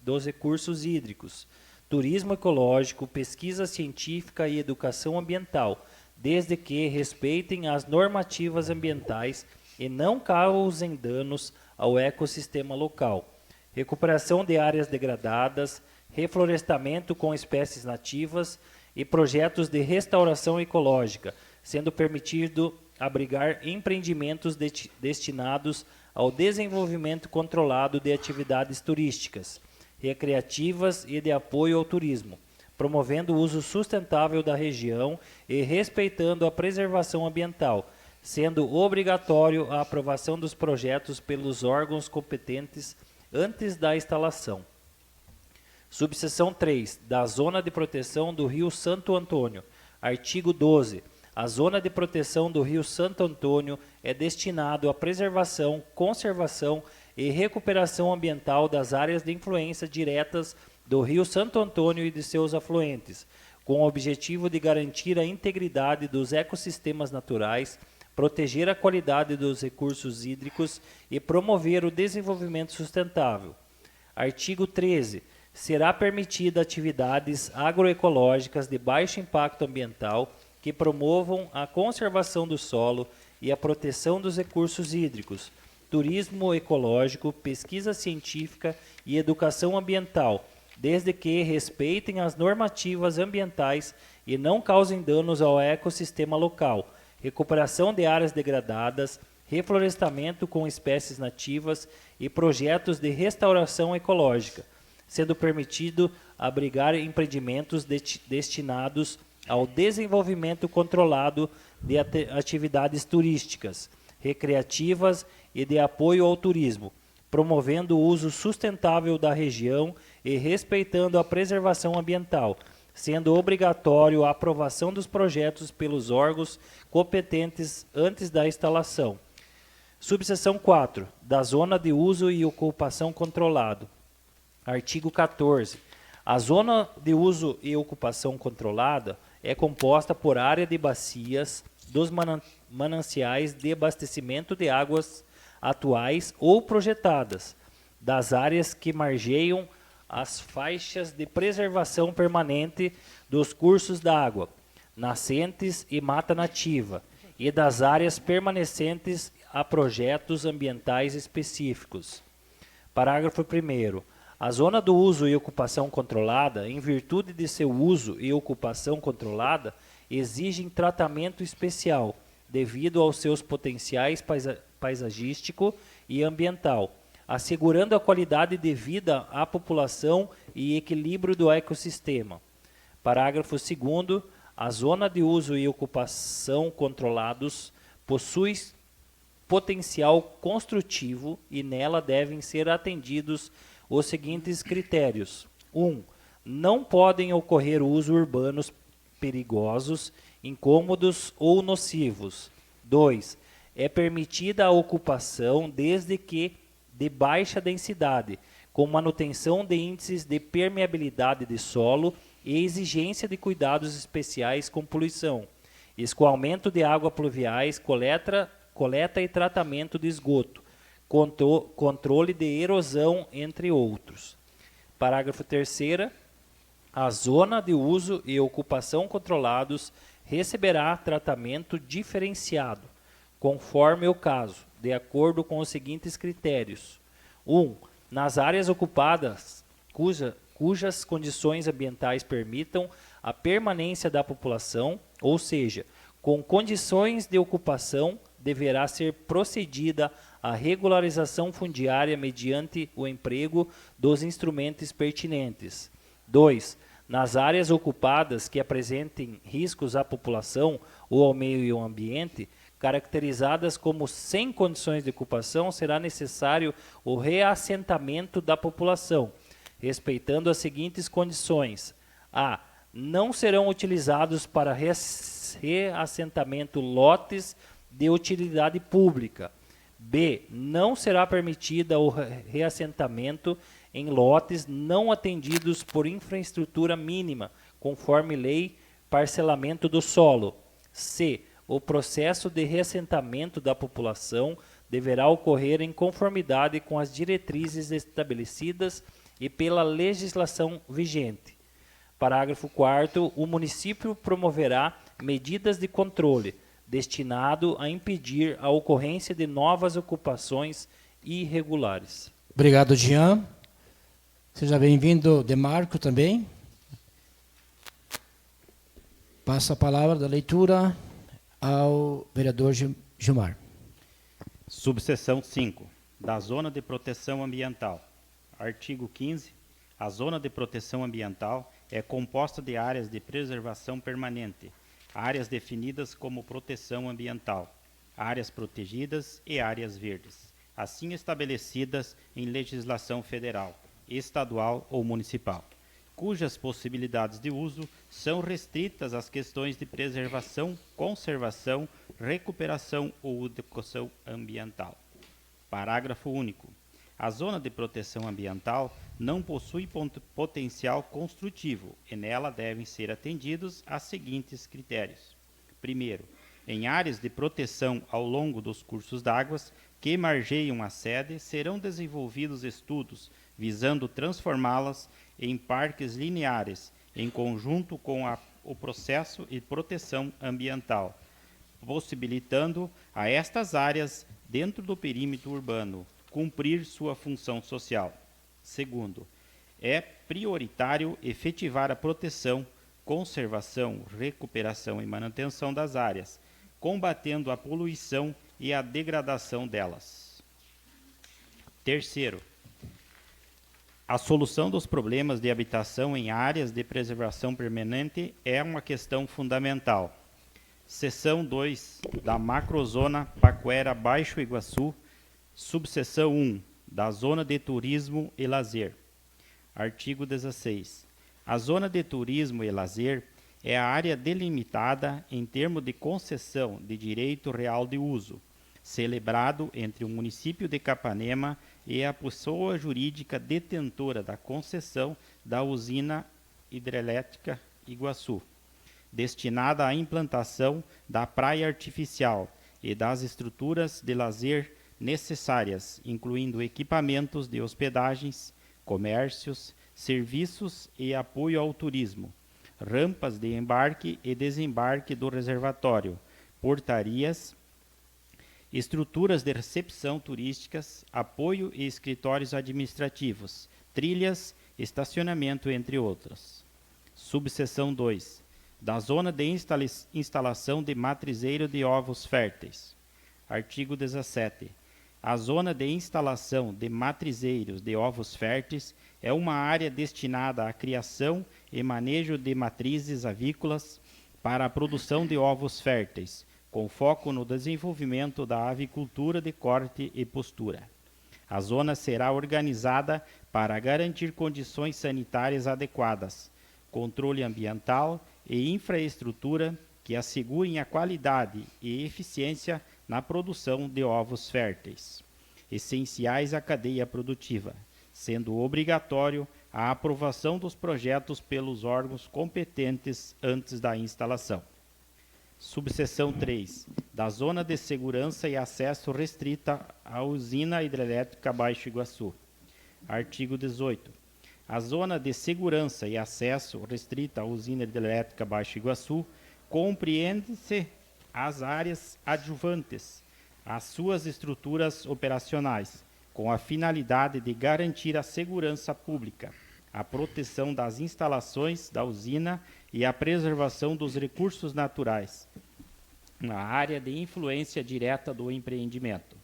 dos recursos hídricos, turismo ecológico, pesquisa científica e educação ambiental, desde que respeitem as normativas ambientais e não causem danos ao ecossistema local. Recuperação de áreas degradadas, reflorestamento com espécies nativas e projetos de restauração ecológica, sendo permitido abrigar empreendimentos destinados ao desenvolvimento controlado de atividades turísticas, recreativas e de apoio ao turismo, promovendo o uso sustentável da região e respeitando a preservação ambiental, sendo obrigatório a aprovação dos projetos pelos órgãos competentes antes da instalação. Subseção 3. Da Zona de Proteção do Rio Santo Antônio. Artigo 12. A Zona de Proteção do Rio Santo Antônio é destinado à preservação, conservação e recuperação ambiental das áreas de influência diretas do Rio Santo Antônio e de seus afluentes, com o objetivo de garantir a integridade dos ecossistemas naturais, proteger a qualidade dos recursos hídricos e promover o desenvolvimento sustentável. Artigo 13. Será permitida atividades agroecológicas de baixo impacto ambiental que promovam a conservação do solo e a proteção dos recursos hídricos, turismo ecológico, pesquisa científica e educação ambiental, desde que respeitem as normativas ambientais e não causem danos ao ecossistema local, recuperação de áreas degradadas, reflorestamento com espécies nativas e projetos de restauração ecológica, sendo permitido abrigar empreendimentos destinados ao desenvolvimento controlado de atividades turísticas, recreativas e de apoio ao turismo, promovendo o uso sustentável da região e respeitando a preservação ambiental, sendo obrigatório a aprovação dos projetos pelos órgãos competentes antes da instalação. Subseção 4. Da Zona de Uso e Ocupação Controlado. Artigo 14. A zona de uso e ocupação controlada é composta por área de bacias dos mananciais de abastecimento de águas atuais ou projetadas, das áreas que margeiam as faixas de preservação permanente dos cursos d'água, nascentes e mata nativa, e das áreas permanecentes a projetos ambientais específicos. Parágrafo 1º. A zona do uso e ocupação controlada, em virtude de seu uso e ocupação controlada, exigem tratamento especial, devido aos seus potenciais paisagístico e ambiental, assegurando a qualidade de vida à população e equilíbrio do ecossistema. Parágrafo 2º. A zona de uso e ocupação controlados possui potencial construtivo e nela devem ser atendidos os seguintes critérios. 1. Não podem ocorrer usos urbanos perigosos, incômodos ou nocivos. 2. É permitida a ocupação desde que de baixa densidade, com manutenção de índices de permeabilidade de solo e exigência de cuidados especiais com poluição, escoamento de águas pluviais, coleta e tratamento de esgoto, controle de erosão, entre outros. Parágrafo 3º. A zona de uso e ocupação controlados receberá tratamento diferenciado, conforme o caso, de acordo com os seguintes critérios. 1. Nas áreas ocupadas cujas condições ambientais permitam a permanência da população, ou seja, com condições de ocupação, deverá ser procedida a regularização fundiária mediante o emprego dos instrumentos pertinentes. 2. Nas áreas ocupadas que apresentem riscos à população ou ao meio ambiente, caracterizadas como sem condições de ocupação, será necessário o reassentamento da população, respeitando as seguintes condições. A. Não serão utilizados para reassentamento lotes de utilidade pública. B. Não será permitida o reassentamento em lotes não atendidos por infraestrutura mínima, conforme lei parcelamento do solo. C. O processo de reassentamento da população deverá ocorrer em conformidade com as diretrizes estabelecidas e pela legislação vigente. Parágrafo 4º. O município promoverá medidas de controle destinado a impedir a ocorrência de novas ocupações irregulares. Obrigado, Jean. Seja bem-vindo, Demarco, também. Passo a palavra da leitura ao vereador Gilmar. Subseção 5. Da Zona de Proteção Ambiental. Artigo 15. A Zona de Proteção Ambiental é composta de áreas de preservação permanente, áreas definidas como proteção ambiental, áreas protegidas e áreas verdes, assim estabelecidas em legislação federal, estadual ou municipal, cujas possibilidades de uso são restritas às questões de preservação, conservação, recuperação ou educação ambiental. Parágrafo único. A zona de proteção ambiental não possui potencial construtivo e nela devem ser atendidos a seguintes critérios. Primeiro, em áreas de proteção ao longo dos cursos d'água que margeiam a sede, serão desenvolvidos estudos visando transformá-las em parques lineares, em conjunto com o processo de proteção ambiental, possibilitando a estas áreas, dentro do perímetro urbano, cumprir sua função social. Segundo, é prioritário efetivar a proteção, conservação, recuperação e manutenção das áreas, combatendo a poluição e a degradação delas. Terceiro, a solução dos problemas de habitação em áreas de preservação permanente é uma questão fundamental. Seção 2 da Macrozona Paquera Baixo Iguaçu, subseção 1 da Zona de Turismo e Lazer. Artigo 16. A Zona de Turismo e Lazer é a área delimitada em termos de concessão de direito real de uso, celebrado entre o município de Capanema e a pessoa jurídica detentora da concessão da usina hidrelétrica Iguaçu, destinada à implantação da praia artificial e das estruturas de lazer necessárias, incluindo equipamentos de hospedagens, comércios, serviços e apoio ao turismo, rampas de embarque e desembarque do reservatório, portarias, estruturas de recepção turísticas, apoio e escritórios administrativos, trilhas, estacionamento, entre outros. Subseção 2. Da Zona de Instalação de Matrizeiro de Ovos Férteis. Artigo 17. A zona de instalação de matrizeiros de ovos férteis é uma área destinada à criação e manejo de matrizes avícolas para a produção de ovos férteis, com foco no desenvolvimento da avicultura de corte e postura. A zona será organizada para garantir condições sanitárias adequadas, controle ambiental e infraestrutura que assegurem a qualidade e eficiência na produção de ovos férteis, essenciais à cadeia produtiva, sendo obrigatório a aprovação dos projetos pelos órgãos competentes antes da instalação. Subseção 3. Da Zona de Segurança e Acesso Restrita à Usina Hidrelétrica Baixo Iguaçu. Artigo 18. A Zona de Segurança e Acesso Restrita à Usina Hidrelétrica Baixo Iguaçu compreende-se as áreas adjuvantes às suas estruturas operacionais, com a finalidade de garantir a segurança pública, a proteção das instalações da usina e a preservação dos recursos naturais, na área de influência direta do empreendimento.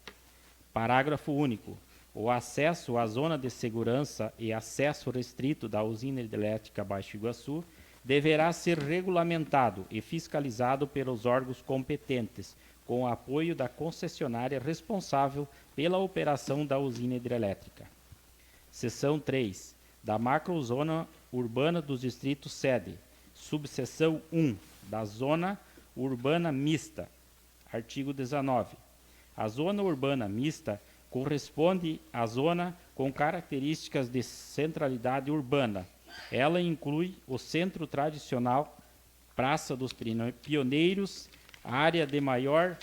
Parágrafo único. O acesso à zona de segurança e acesso restrito da usina hidrelétrica Baixo Iguaçu deverá ser regulamentado e fiscalizado pelos órgãos competentes, com o apoio da concessionária responsável pela operação da usina hidrelétrica. Seção 3. Da Macrozona Urbana dos Distritos Sede. Subseção 1. Da Zona Urbana Mista. Artigo 19. A Zona Urbana Mista corresponde à zona com características de centralidade urbana. Ela inclui o centro tradicional, Praça dos Pioneiros, área de maior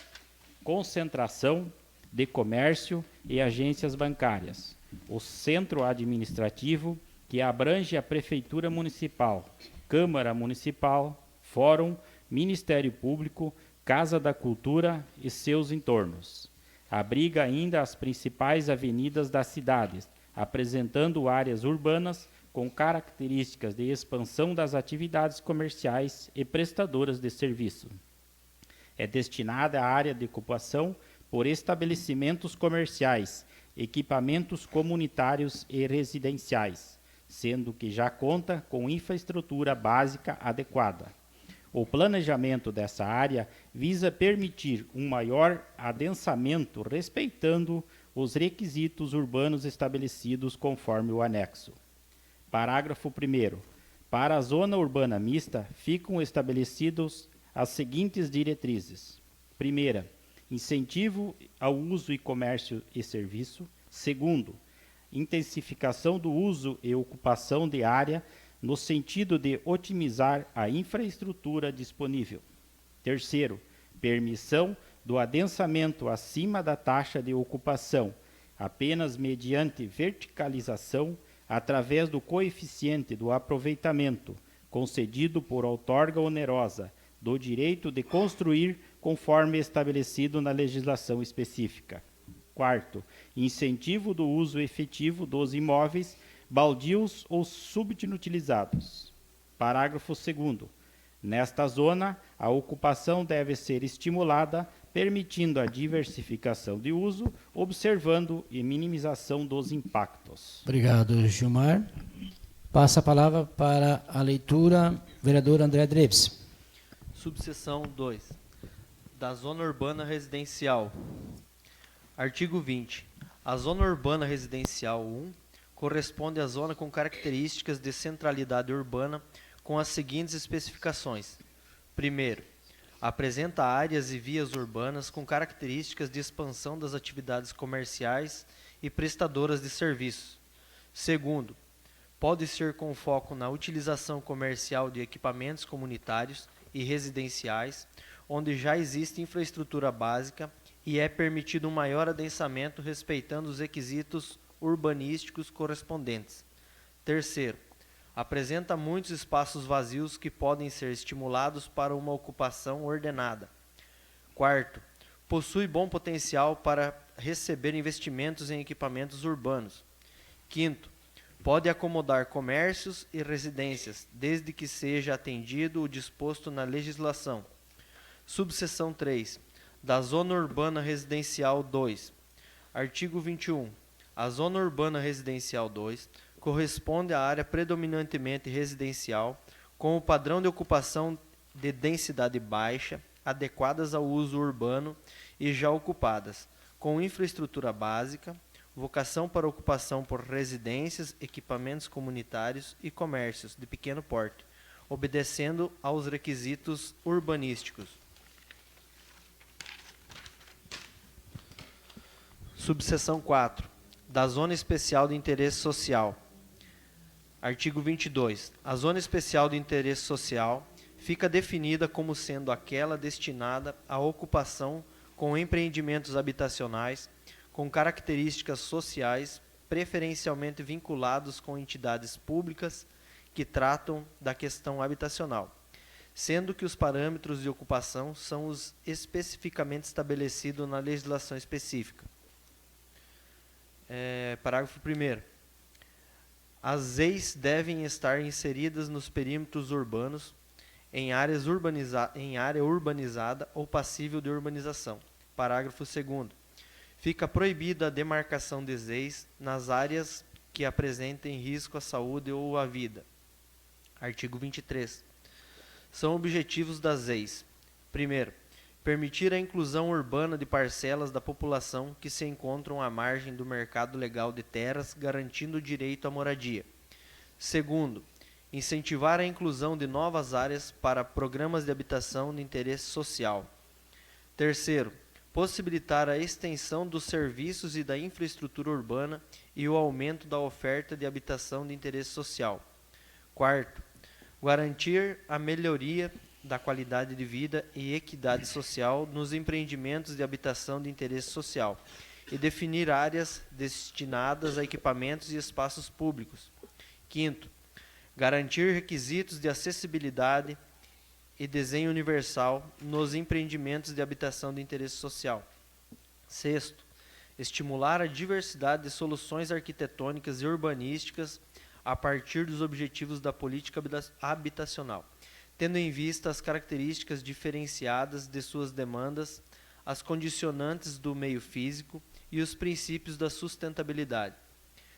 concentração de comércio e agências bancárias, o centro administrativo, que abrange a Prefeitura Municipal, Câmara Municipal, Fórum, Ministério Público, Casa da Cultura e seus entornos. Abriga ainda as principais avenidas das cidades, apresentando áreas urbanas com características de expansão das atividades comerciais e prestadoras de serviço. É destinada à área de ocupação por estabelecimentos comerciais, equipamentos comunitários e residenciais, sendo que já conta com infraestrutura básica adequada. O planejamento dessa área visa permitir um maior adensamento, respeitando os requisitos urbanos estabelecidos conforme o anexo. Parágrafo 1º. Para a zona urbana mista, ficam estabelecidos as seguintes diretrizes. Primeira, incentivo ao uso e comércio e serviço. Segundo, intensificação do uso e ocupação de área no sentido de otimizar a infraestrutura disponível. Terceiro, permissão do adensamento acima da taxa de ocupação, apenas mediante verticalização através do coeficiente do aproveitamento, concedido por outorga onerosa, do direito de construir conforme estabelecido na legislação específica. Quarto, incentivo do uso efetivo dos imóveis baldios ou subutilizados. Parágrafo 2º. Nesta zona, a ocupação deve ser estimulada, permitindo a diversificação de uso, observando e minimização dos impactos. Obrigado, Gilmar. Passa a palavra para a leitura, vereador André Dreves. Subseção 2. Da zona urbana residencial. Artigo 20. A zona urbana residencial 1 corresponde à zona com características de centralidade urbana com as seguintes especificações. Primeiro, apresenta áreas e vias urbanas com características de expansão das atividades comerciais e prestadoras de serviços. Segundo, pode ser com foco na utilização comercial de equipamentos comunitários e residenciais, onde já existe infraestrutura básica e é permitido um maior adensamento respeitando os requisitos urbanísticos correspondentes. Terceiro, apresenta muitos espaços vazios que podem ser estimulados para uma ocupação ordenada. Quarto, possui bom potencial para receber investimentos em equipamentos urbanos. Quinto, pode acomodar comércios e residências, desde que seja atendido o disposto na legislação. Subseção 3. Da Zona Urbana Residencial 2. Artigo 21. A Zona Urbana Residencial 2 corresponde à área predominantemente residencial, com o padrão de ocupação de densidade baixa, adequadas ao uso urbano e já ocupadas, com infraestrutura básica, vocação para ocupação por residências, equipamentos comunitários e comércios de pequeno porte, obedecendo aos requisitos urbanísticos. Subseção 4. Da Zona Especial de Interesse Social. Artigo 22. A Zona Especial de Interesse Social fica definida como sendo aquela destinada à ocupação com empreendimentos habitacionais com características sociais preferencialmente vinculados com entidades públicas que tratam da questão habitacional, sendo que os parâmetros de ocupação são os especificamente estabelecidos na legislação específica. Parágrafo 1º. As ZEIs devem estar inseridas nos perímetros urbanos, em área urbanizada ou passível de urbanização. Parágrafo 2º. Fica proibida a demarcação de ZEIs nas áreas que apresentem risco à saúde ou à vida. Artigo 23. São objetivos das ZEIs. Primeiro, permitir a inclusão urbana de parcelas da população que se encontram à margem do mercado legal de terras, garantindo o direito à moradia. Segundo, incentivar a inclusão de novas áreas para programas de habitação de interesse social. Terceiro, possibilitar a extensão dos serviços e da infraestrutura urbana e o aumento da oferta de habitação de interesse social. Quarto, garantir a melhoria da qualidade de vida e equidade social nos empreendimentos de habitação de interesse social e definir áreas destinadas a equipamentos e espaços públicos. Quinto, garantir requisitos de acessibilidade e desenho universal nos empreendimentos de habitação de interesse social. Sexto, estimular a diversidade de soluções arquitetônicas e urbanísticas a partir dos objetivos da política habitacional, tendo em vista as características diferenciadas de suas demandas, as condicionantes do meio físico e os princípios da sustentabilidade.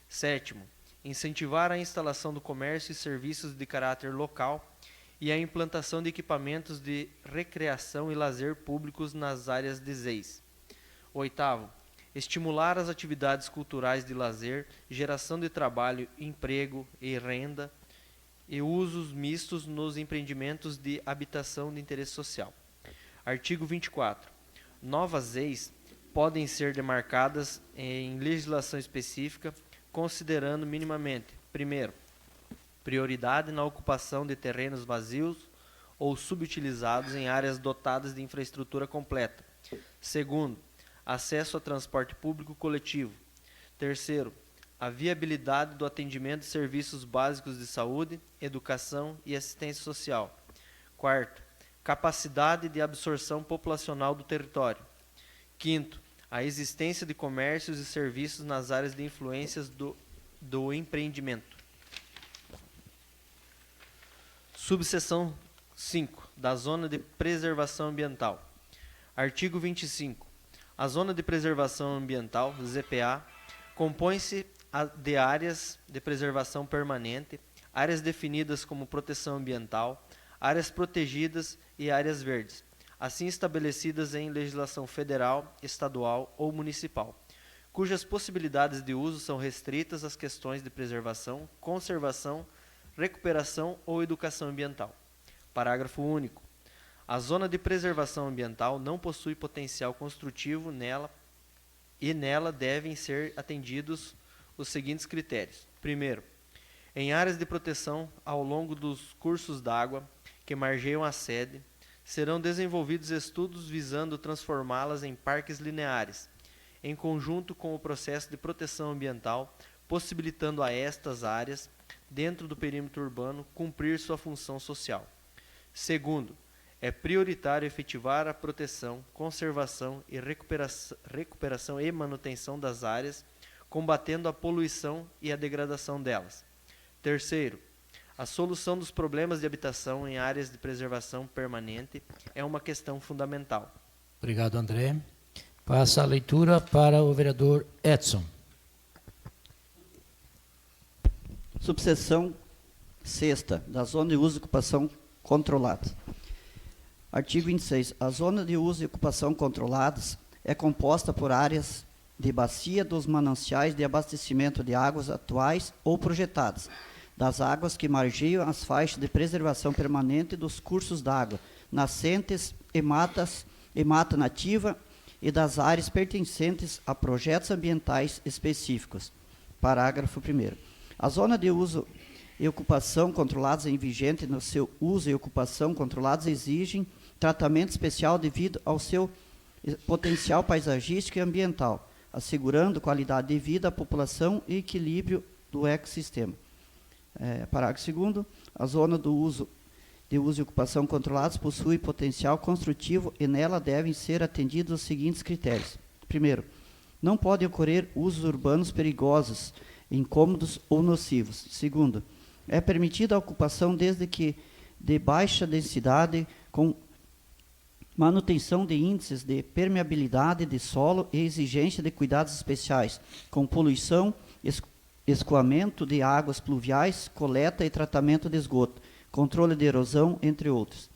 Sétimo, incentivar a instalação do comércio e serviços de caráter local e a implantação de equipamentos de recreação e lazer públicos nas áreas de ZEIS. Oitavo, estimular as atividades culturais de lazer, geração de trabalho, emprego e renda e usos mistos nos empreendimentos de habitação de interesse social. Artigo 24. Novas ZEIS podem ser demarcadas em legislação específica, considerando minimamente, primeiro, prioridade na ocupação de terrenos vazios ou subutilizados em áreas dotadas de infraestrutura completa. Segundo, acesso a transporte público coletivo. Terceiro, a viabilidade do atendimento de serviços básicos de saúde, educação e assistência social. Quarto, capacidade de absorção populacional do território. Quinto, a existência de comércios e serviços nas áreas de influências do empreendimento. Subseção 5, da Zona de Preservação Ambiental. Artigo 25. A Zona de Preservação Ambiental, ZPA, compõe-se de áreas de preservação permanente, áreas definidas como proteção ambiental, áreas protegidas e áreas verdes, assim estabelecidas em legislação federal, estadual ou municipal, cujas possibilidades de uso são restritas às questões de preservação, conservação, recuperação ou educação ambiental. Parágrafo único. A zona de preservação ambiental não possui potencial construtivo nela devem ser atendidos os seguintes critérios. Primeiro, em áreas de proteção ao longo dos cursos d'água que margeiam a sede, serão desenvolvidos estudos visando transformá-las em parques lineares, em conjunto com o processo de proteção ambiental, possibilitando a estas áreas, dentro do perímetro urbano, cumprir sua função social. Segundo, é prioritário efetivar a proteção, conservação e recuperação e manutenção das áreas, combatendo a poluição e a degradação delas. Terceiro, a solução dos problemas de habitação em áreas de preservação permanente é uma questão fundamental. Obrigado, André. Passa a leitura para o vereador Edson. Subseção 6ª, da Zona de Uso e Ocupação Controlada. Artigo 26. A zona de uso e ocupação controladas é composta por áreas de bacia dos mananciais de abastecimento de águas atuais ou projetadas, das águas que margeiam as faixas de preservação permanente dos cursos d'água, nascentes e mata nativa e das áreas pertencentes a projetos ambientais específicos. Parágrafo 1º. A zona de uso e ocupação controladas em vigente no seu uso e ocupação controlados exigem tratamento especial devido ao seu potencial paisagístico e ambiental, assegurando qualidade de vida à população e equilíbrio do ecossistema. Parágrafo 2º. A zona de uso e ocupação controlados possui potencial construtivo e nela devem ser atendidos os seguintes critérios. Primeiro, não podem ocorrer usos urbanos perigosos, incômodos ou nocivos. Segundo, é permitida a ocupação desde que de baixa densidade, com manutenção de índices de permeabilidade de solo e exigência de cuidados especiais, com poluição, escoamento de águas pluviais, coleta e tratamento de esgoto, controle de erosão, entre outros.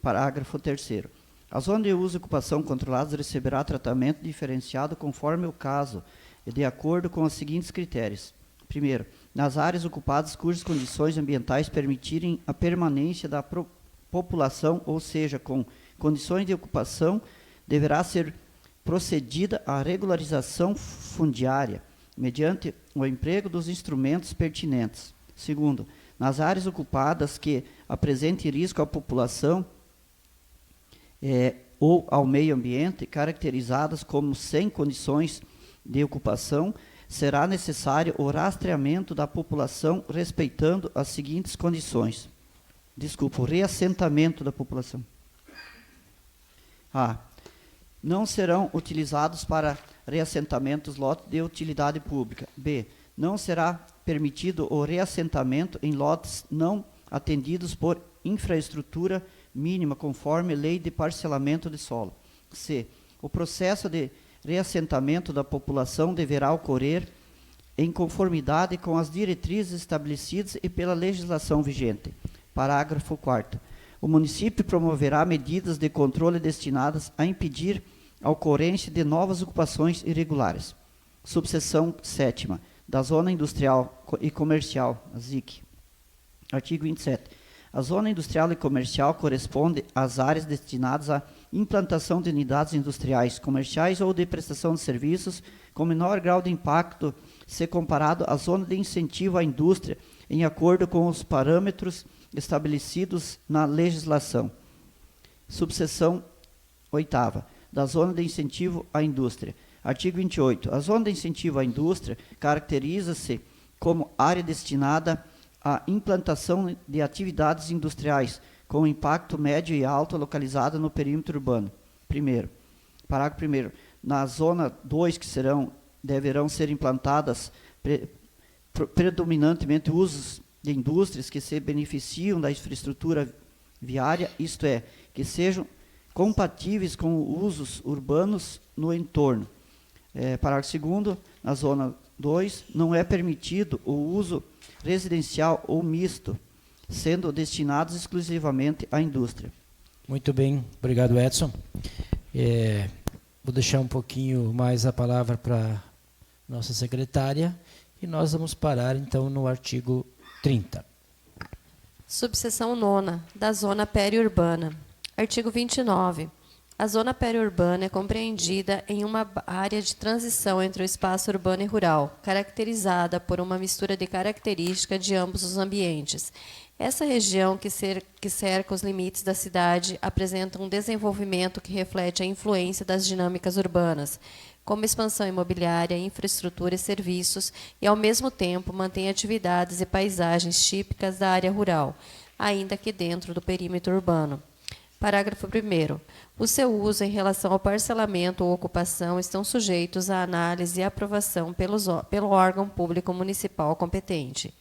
Parágrafo 3º. A zona de uso e ocupação controladas receberá tratamento diferenciado conforme o caso e de acordo com os seguintes critérios. Primeiro, nas áreas ocupadas cujas condições ambientais permitirem a permanência da população, ou seja, com condições de ocupação, deverá ser procedida a regularização fundiária, mediante o emprego dos instrumentos pertinentes. Segundo, nas áreas ocupadas que apresentem risco à população ou ao meio ambiente, caracterizadas como sem condições de ocupação, será necessário o rastreamento da população respeitando as seguintes condições. Desculpa, o reassentamento da população. A. Não serão utilizados para reassentamentos lotes de utilidade pública. B. Não será permitido o reassentamento em lotes não atendidos por infraestrutura mínima, conforme lei de parcelamento de solo. C. O processo de reassentamento da população deverá ocorrer em conformidade com as diretrizes estabelecidas e pela legislação vigente. Parágrafo 4º. O município promoverá medidas de controle destinadas a impedir a ocorrência de novas ocupações irregulares. Subseção 7ª, da Zona Industrial e Comercial, a ZIC. Artigo 27. A Zona Industrial e Comercial corresponde às áreas destinadas à implantação de unidades industriais, comerciais ou de prestação de serviços com menor grau de impacto, se comparado à Zona de Incentivo à Indústria, em acordo com os parâmetros estabelecidos na legislação. Subseção 8ª, da Zona de Incentivo à Indústria. Artigo 28. A Zona de Incentivo à Indústria caracteriza-se como área destinada à implantação de atividades industriais com impacto médio e alto localizada no perímetro urbano. Primeiro. Parágrafo 1º. Na Zona 2, que deverão ser implantadas predominantemente usos de indústrias que se beneficiam da infraestrutura viária, isto é, que sejam compatíveis com usos urbanos no entorno. Parágrafo 2º, na Zona 2, não é permitido o uso residencial ou misto, sendo destinados exclusivamente à indústria. Muito bem, obrigado, Edson. Vou deixar um pouquinho mais a palavra para nossa secretária e nós vamos parar, então, no artigo 30. Subseção 9ª, da Zona Periurbana. Artigo 29. A zona periurbana é compreendida em uma área de transição entre o espaço urbano e rural, caracterizada por uma mistura de características de ambos os ambientes. Essa região que cerca os limites da cidade apresenta um desenvolvimento que reflete a influência das dinâmicas urbanas, como expansão imobiliária, infraestrutura e serviços, e, ao mesmo tempo, mantém atividades e paisagens típicas da área rural, ainda que dentro do perímetro urbano. Parágrafo 1º. O seu uso em relação ao parcelamento ou ocupação estão sujeitos à análise e aprovação pelo órgão público municipal competente.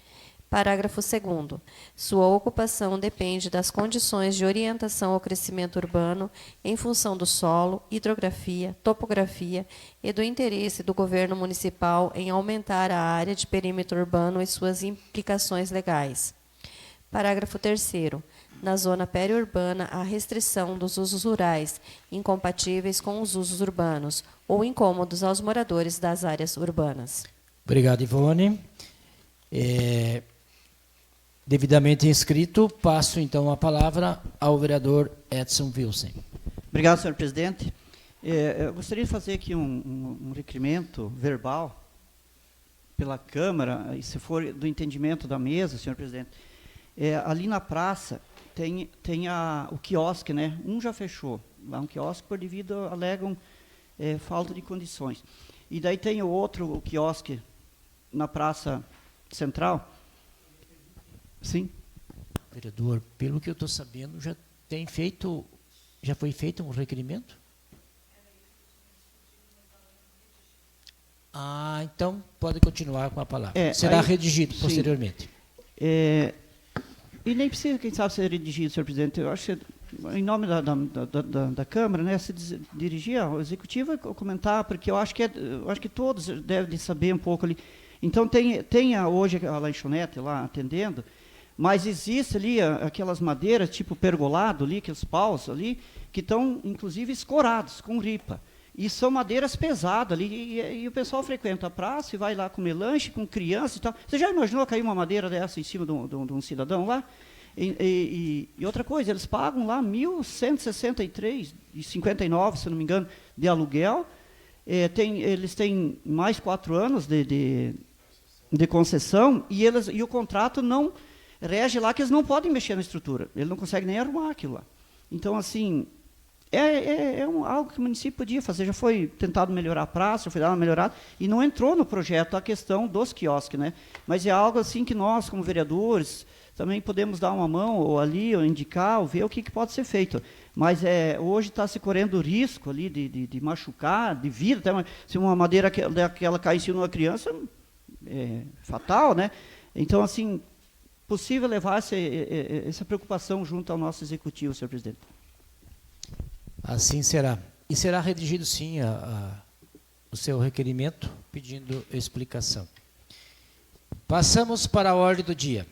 Parágrafo 2º. Sua ocupação depende das condições de orientação ao crescimento urbano em função do solo, hidrografia, topografia e do interesse do governo municipal em aumentar a área de perímetro urbano e suas implicações legais. Parágrafo 3º. Na zona periurbana, a restrição dos usos rurais, incompatíveis com os usos urbanos, ou incômodos aos moradores das áreas urbanas. Obrigado, Ivone. Devidamente inscrito, passo então a palavra ao vereador Edson Wilson. Obrigado, senhor presidente. Eu gostaria de fazer aqui um requerimento verbal pela Câmara, e se for do entendimento da mesa, senhor presidente. Ali na praça tem o quiosque, né? Um já fechou, lá um quiosque por devido, alegam falta de condições. E daí tem o outro quiosque na praça central. Sim. Vereador, pelo que eu estou sabendo, já foi feito um requerimento? Então pode continuar com a palavra. Será redigido posteriormente. E nem precisa, quem sabe, ser redigido, senhor presidente. Eu acho que, em nome da Câmara, né, se dirigir ao Executivo e comentar, porque eu acho que todos devem saber um pouco ali. Então, tem hoje a lanchonete lá atendendo, mas existe ali aquelas madeiras, tipo pergolado ali, aqueles paus ali, que estão, inclusive, escorados, com ripa. E são madeiras pesadas ali, e o pessoal frequenta a praça e vai lá comer lanche com criança e tal. Você já imaginou cair uma madeira dessa em cima de um cidadão lá? E outra coisa, eles pagam lá R$ 1.163,59, se não me engano, de aluguel. Eles têm mais 4 anos de concessão e o contrato não rege lá que eles não podem mexer na estrutura. Ele não consegue nem arrumar aquilo lá. Então, assim, algo que o município podia fazer. Já foi tentado melhorar a praça, já foi dado uma melhorada, e não entrou no projeto a questão dos quiosques, né? Mas é algo assim que nós, como vereadores, também podemos dar uma mão, ou ali, ou indicar, ou ver o que pode ser feito. Mas hoje está se correndo o risco ali de machucar, de vida. Até se uma madeira daquela cair em cima de uma criança, é fatal, né? Então, assim, possível levar essa preocupação junto ao nosso executivo, senhor presidente. Assim será. E será redigido, sim, o seu requerimento, pedindo explicação. Passamos para a ordem do dia.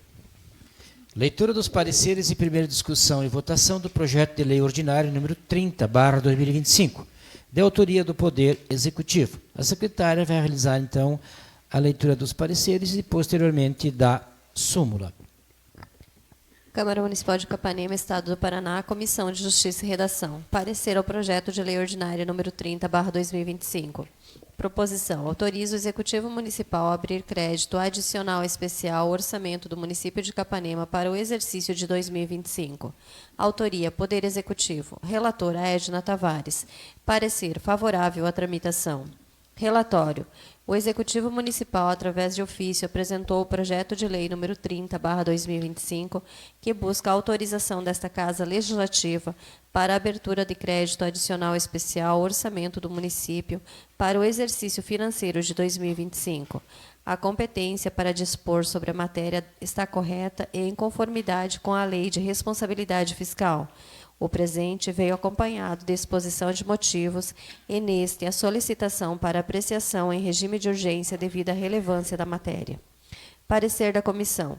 Leitura dos pareceres e primeira discussão e votação do projeto de lei ordinário número 30/2025, de autoria do Poder Executivo. A secretária vai realizar, então, a leitura dos pareceres e, posteriormente, da súmula. Câmara Municipal de Capanema, Estado do Paraná, Comissão de Justiça e Redação. Parecer ao projeto de lei ordinária número 30/2025. Proposição. Autoriza o Executivo Municipal a abrir crédito adicional especial ao orçamento do município de Capanema para o exercício de 2025. Autoria, Poder Executivo. Relatora, Edna Tavares. Parecer favorável à tramitação. Relatório. O Executivo Municipal, através de ofício, apresentou o projeto de lei número 30/2025, que busca a autorização desta Casa Legislativa para a abertura de crédito adicional especial ao orçamento do município para o exercício financeiro de 2025. A competência para dispor sobre a matéria está correta e em conformidade com a Lei de Responsabilidade Fiscal. O presente veio acompanhado de exposição de motivos e, neste, a solicitação para apreciação em regime de urgência devido à relevância da matéria. Parecer da Comissão.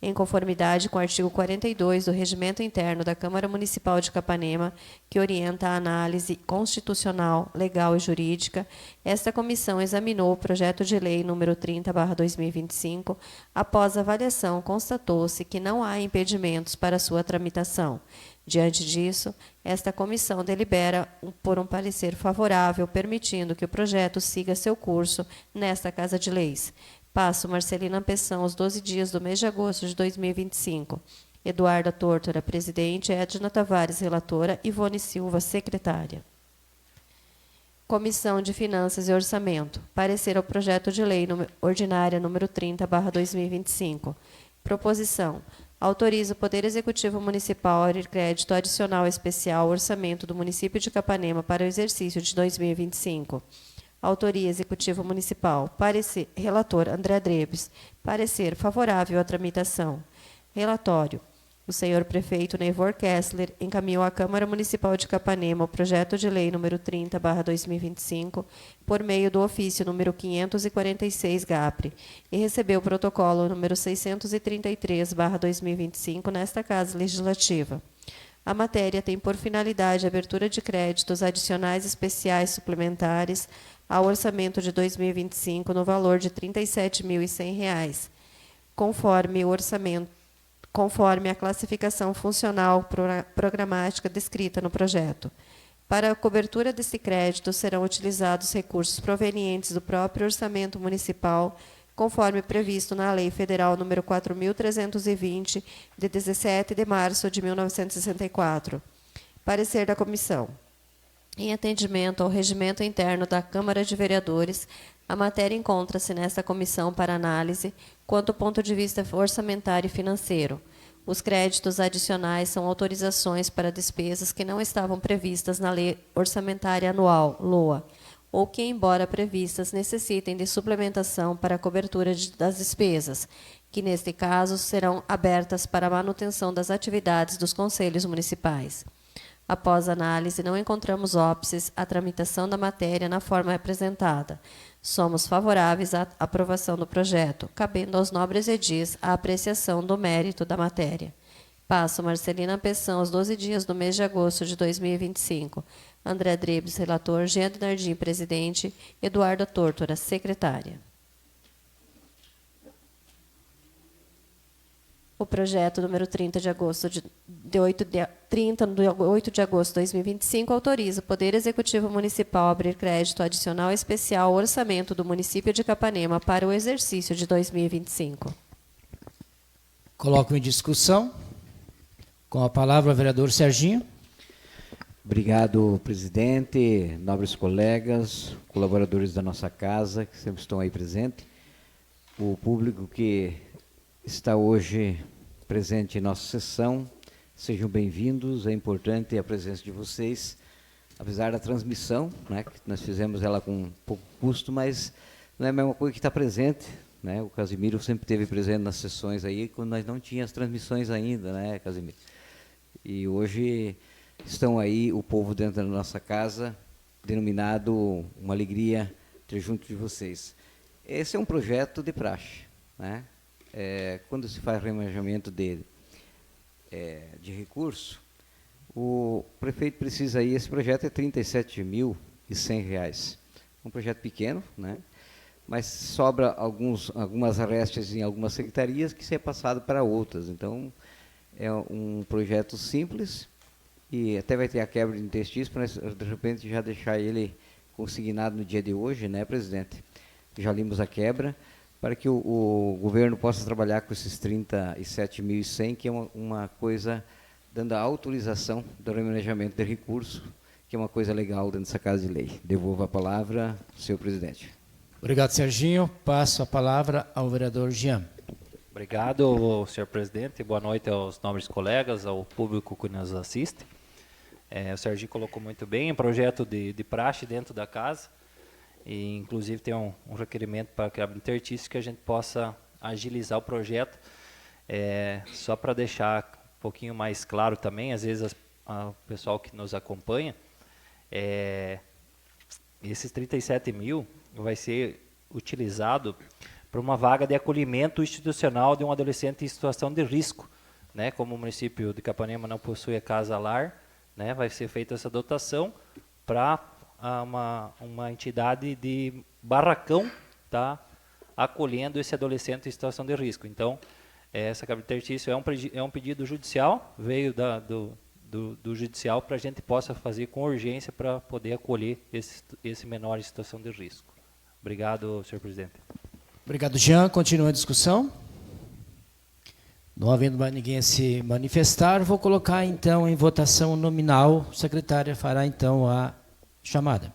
Em conformidade com o artigo 42 do Regimento Interno da Câmara Municipal de Capanema, que orienta a análise constitucional, legal e jurídica, esta comissão examinou o projeto de lei número 30/2025. Após avaliação, constatou-se que não há impedimentos para sua tramitação. Diante disso, esta comissão delibera por um parecer favorável, permitindo que o projeto siga seu curso nesta Casa de Leis. Passo Marcelina Peção os 12 dias do mês de agosto de 2025. Eduarda Tórtora, presidente. Edna Tavares, relatora. Ivone Silva, secretária. Comissão de Finanças e Orçamento. Parecer ao projeto de lei ordinária número 30/2025. Proposição. Autoriza o Poder Executivo Municipal a abrir crédito adicional especial ao orçamento do município de Capanema para o exercício de 2025. Autoria, Executivo Municipal. Parecer. Relator, André Drebes. Parecer favorável à tramitação. Relatório. O senhor prefeito Neivor Kessler encaminhou à Câmara Municipal de Capanema o projeto de lei número 30/2025 por meio do ofício número 546 GAPRE e recebeu o protocolo número 633/2025 nesta Casa Legislativa. A matéria tem por finalidade a abertura de créditos adicionais especiais suplementares ao orçamento de 2025 no valor de R$ 37.100, conforme a classificação funcional programática descrita no projeto. Para a cobertura desse crédito, serão utilizados recursos provenientes do próprio orçamento municipal, conforme previsto na Lei Federal nº 4.320, de 17 de março de 1964. Parecer da Comissão. Em atendimento ao regimento interno da Câmara de Vereadores, a matéria encontra-se nesta comissão para análise quanto ao ponto de vista orçamentário e financeiro. Os créditos adicionais são autorizações para despesas que não estavam previstas na Lei Orçamentária Anual, LOA, ou que, embora previstas, necessitem de suplementação para a cobertura das despesas, que, neste caso, serão abertas para a manutenção das atividades dos conselhos municipais. Após análise, não encontramos óbices à tramitação da matéria na forma apresentada. Somos favoráveis à aprovação do projeto, cabendo aos nobres edis a apreciação do mérito da matéria. Passo Marcelina Peção os 12 dias do mês de agosto de 2025. André Drebes, relator. Jean Dinardim, presidente. Eduarda Tórtora, secretária. o projeto número 30 de 8 de agosto de 2025 autoriza o Poder Executivo Municipal a abrir crédito adicional especial ao orçamento do município de Capanema para o exercício de 2025. Coloco em discussão. Com a palavra o vereador Serginho. Obrigado, presidente, nobres colegas, colaboradores da nossa casa, que sempre estão aí presentes, o público que está hoje presente em nossa sessão, sejam bem-vindos, é importante a presença de vocês, apesar da transmissão, né, que nós fizemos ela com pouco custo, mas não é a mesma coisa que estar presente, né, o Casimiro sempre esteve presente nas sessões aí, quando nós não tínhamos as transmissões ainda, né, Casimiro? E hoje estão aí o povo dentro da nossa casa, denominado uma alegria ter junto de vocês. Esse é um projeto de praxe, né? Quando se faz remanejamento de recurso, o prefeito precisa aí, esse projeto é R$ 37.100. Um projeto pequeno, né? Mas sobra algumas arestas em algumas secretarias que se é passado para outras. Então, é um projeto simples, e até vai ter a quebra de interstício, para de repente já deixar ele consignado no dia de hoje, né, presidente? Já limos a quebra, para que o governo possa trabalhar com esses 37.100, que é uma coisa dando a autorização do remanejamento de recurso, que é uma coisa legal dentro dessa casa de lei. Devolvo a palavra, senhor presidente. Obrigado, Serginho. Passo a palavra ao vereador Jean. Obrigado, senhor presidente. Boa noite aos nobres colegas, ao público que nos assiste. O Serginho colocou muito bem, um projeto de praxe dentro da casa, e inclusive tem um requerimento para a quebra interstício que a gente possa agilizar o projeto. Só para deixar um pouquinho mais claro também, às vezes o pessoal que nos acompanha, esses 37 mil vai ser utilizado para uma vaga de acolhimento institucional de um adolescente em situação de risco, né? Como o município de Capanema não possui a casa-lar, né, vai ser feita essa dotação para uma entidade de barracão tá acolhendo esse adolescente em situação de risco. Então, essa quebra de interstício é um pedido judicial, veio do judicial para a gente possa fazer com urgência para poder acolher esse menor em situação de risco. Obrigado, senhor presidente. Obrigado, Jean. Continua a discussão. Não havendo mais ninguém a se manifestar, vou colocar então em votação nominal. A secretária fará então a chamada.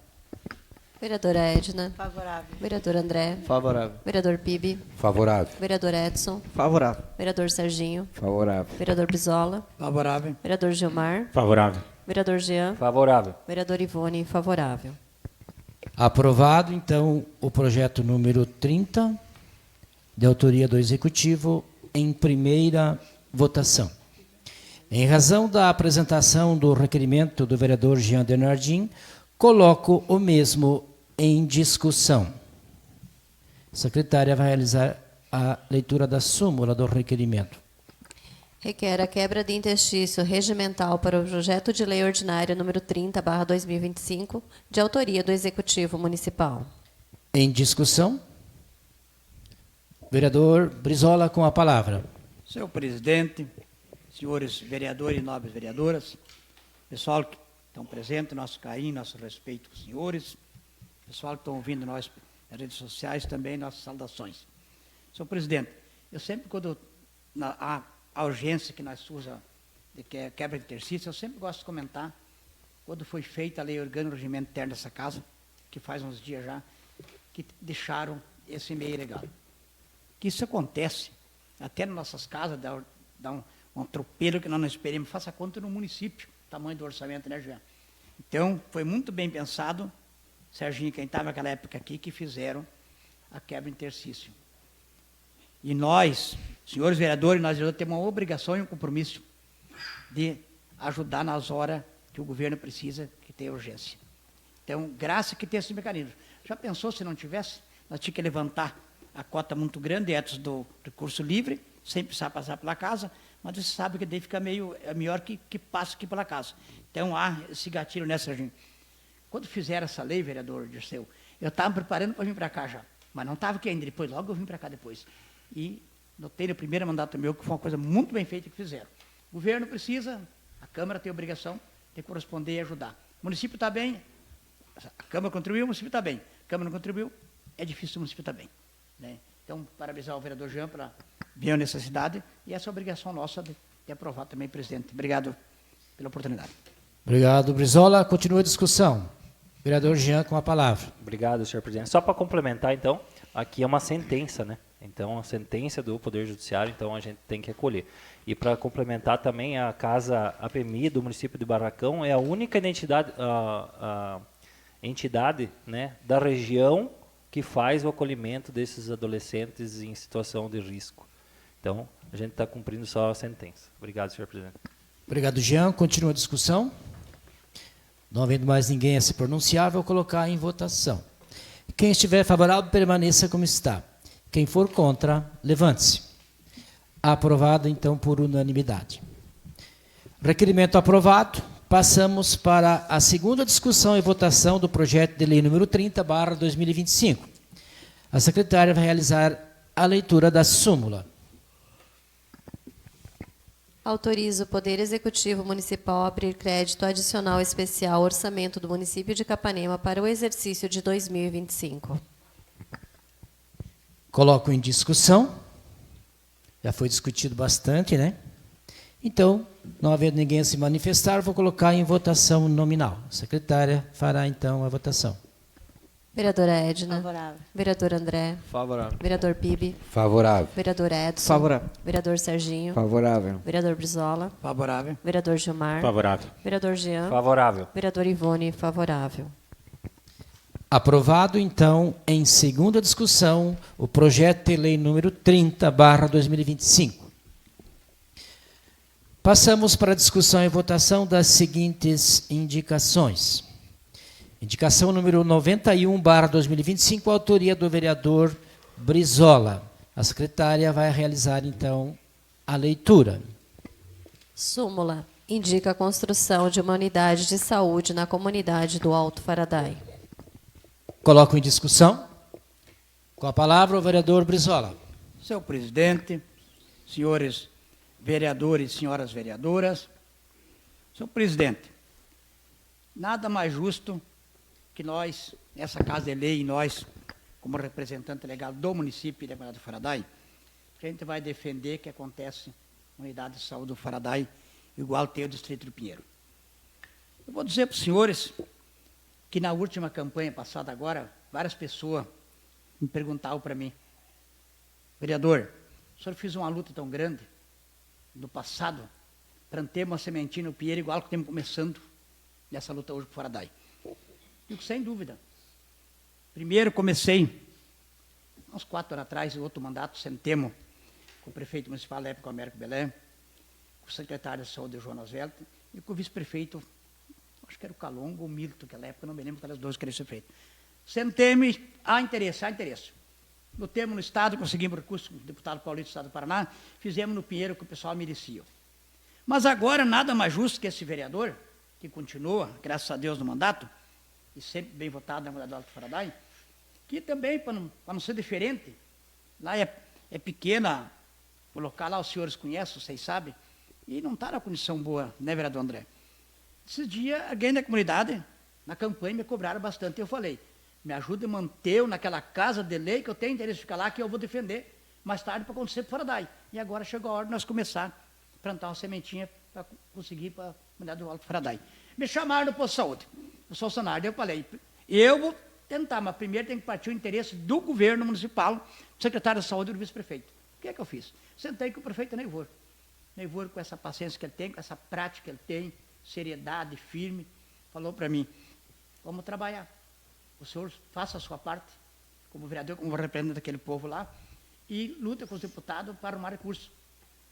Vereadora Edna. Favorável. Vereador André. Favorável. Vereador Bibi. Favorável. Vereador Edson. Favorável. Vereador Serginho. Favorável. Vereador Brizola. Favorável. Vereador Gilmar. Favorável. Vereador Jean. Favorável. Vereador Ivone, favorável. Aprovado, então, o projeto número 30, de autoria do Executivo, em primeira votação. Em razão da apresentação do requerimento do vereador Jean Denardim, coloco o mesmo em discussão. A secretária vai realizar a leitura da súmula do requerimento. Requer a quebra de interstício regimental para o projeto de lei ordinária número 30/2025, de autoria do Executivo Municipal. Em discussão. Vereador Brizola, com a palavra. Senhor presidente, senhores vereadores e nobres vereadoras, pessoal que estão presentes, nosso carinho, nosso respeito com os senhores, pessoal que estão ouvindo nós nas redes sociais, também nossas saudações. Senhor presidente, eu sempre, quando a urgência que nós usamos de quebra de interstício, eu sempre gosto de comentar quando foi feita a lei orgânica do regimento interno dessa casa, que faz uns dias já, que deixaram esse meio ilegal. Que isso acontece até nas nossas casas, dá um atropelo que nós não esperemos, faça conta no município, tamanho do orçamento, né, Jean? Então, foi muito bem pensado, Serginho, quem estava naquela época aqui, que fizeram a quebra de interstício. E nós, senhores vereadores, nós temos uma obrigação e um compromisso de ajudar nas horas que o governo precisa, que tem urgência. Então, graças que tem esse mecanismo. Já pensou se não tivesse? Nós tínhamos que levantar a cota muito grande, do recurso livre, sem precisar passar pela casa, mas você sabe que daí fica melhor que passe aqui pela casa. Então, há esse gatilho, né, Serginho? Quando fizeram essa lei, vereador Dirceu, eu estava preparando para vir para cá já, mas não estava aqui ainda, logo eu vim para cá depois. E notei no primeiro mandato meu que foi uma coisa muito bem feita que fizeram. O governo precisa, a Câmara tem a obrigação de corresponder e ajudar. O município está bem, a Câmara contribuiu, o município está bem. A Câmara não contribuiu, é difícil o município estar bem. Né? Então, parabenizar o vereador Jean pela ver a necessidade e essa é a obrigação nossa de aprovar também, presidente. Obrigado pela oportunidade. Obrigado, Brizola. Continua a discussão. Vereador Jean com a palavra. Obrigado, senhor presidente. Só para complementar, então, aqui é uma sentença, né? Então, a sentença do Poder Judiciário, então a gente tem que acolher. E para complementar também, a Casa APMI do município de Barracão é a única entidade, né, da região que faz o acolhimento desses adolescentes em situação de risco. Então, a gente está cumprindo só a sentença. Obrigado, senhor presidente. Obrigado, Jean. Continua a discussão. Não havendo mais ninguém a se pronunciar, vou colocar em votação. Quem estiver favorável, permaneça como está. Quem for contra, levante-se. Aprovado, então, por unanimidade. Requerimento aprovado. Passamos para a segunda discussão e votação do projeto de lei número 30/2025. A secretária vai realizar a leitura da súmula. Autoriza o Poder Executivo Municipal a abrir crédito adicional especial ao orçamento do município de Capanema para o exercício de 2025. Coloco em discussão. Já foi discutido bastante, né? Então, não havendo ninguém a se manifestar, vou colocar em votação nominal. A secretária fará, então, a votação. Vereadora Edna. Favorável. Vereador André. Favorável. Vereador Pibe. Favorável. Vereador Edson. Favorável. Vereador Serginho. Favorável. Vereador Brizola. Favorável. Vereador Gilmar. Favorável. Vereador Jean. Favorável. Vereador Ivone, favorável. Aprovado, então, em segunda discussão, o projeto de lei número 30/2025. Passamos para a discussão e votação das seguintes indicações. Indicação número 91/2025, autoria do vereador Brizola. A secretária vai realizar, então, a leitura. Súmula. Indica a construção de uma unidade de saúde na comunidade do Alto Faraday. Coloco em discussão. Com a palavra, o vereador Brizola. Senhor presidente, senhores vereadores, senhoras vereadoras, senhor presidente, nada mais justo que nós, essa Casa de Lei, nós, como representante legal do município de Comunidade do Faraday, que a gente vai defender que acontece na unidade de saúde do Faraday, igual tem o Distrito do Pinheiro. Eu vou dizer para os senhores que na última campanha passada agora, várias pessoas me perguntavam para mim, vereador, o senhor fez uma luta tão grande no passado para ter uma sementinha no Pinheiro igual que estamos começando nessa luta hoje para o Faraday. Digo, sem dúvida. Primeiro comecei, uns 4 anos atrás, em outro mandato, sentemos com o prefeito municipal da época, Américo Belé, com o secretário de saúde, Jonas Velta, e com o vice-prefeito, acho que era o Calongo ou o Milton, naquela época, não me lembro quais dois queriam ser feitos. Sentemos, há interesse. Lutemos no Estado, conseguimos recurso com o deputado Paulito do Estado do Paraná, fizemos no Pinheiro que o pessoal merecia. Mas agora, nada mais justo que esse vereador, que continua, graças a Deus, no mandato, e sempre bem votado na Comunidade do Alto Faraday, que também, para não ser diferente, lá é pequena, o local lá os senhores conhecem, vocês sabem, e não está na condição boa, né, vereador André? Esses dias, alguém da comunidade, na campanha, me cobraram bastante. Eu falei, me ajude a manter naquela casa de lei, que eu tenho interesse de ficar lá, que eu vou defender mais tarde para acontecer para o Faraday. E agora chegou a hora de nós começar a plantar uma sementinha para conseguir para a comunidade do Alto Faraday. Me chamaram no posto de saúde, eu sou funcionário, eu falei, eu vou tentar, mas primeiro tem que partir o interesse do governo municipal, do secretário de saúde e do vice-prefeito. O que é que eu fiz? Sentei com o prefeito Neivor. Neivor, com essa paciência que ele tem, com essa prática que ele tem, seriedade, firme, falou para mim, vamos trabalhar. O senhor faça a sua parte, como vereador, como representante daquele povo lá, e luta com os deputados para arrumar recursos.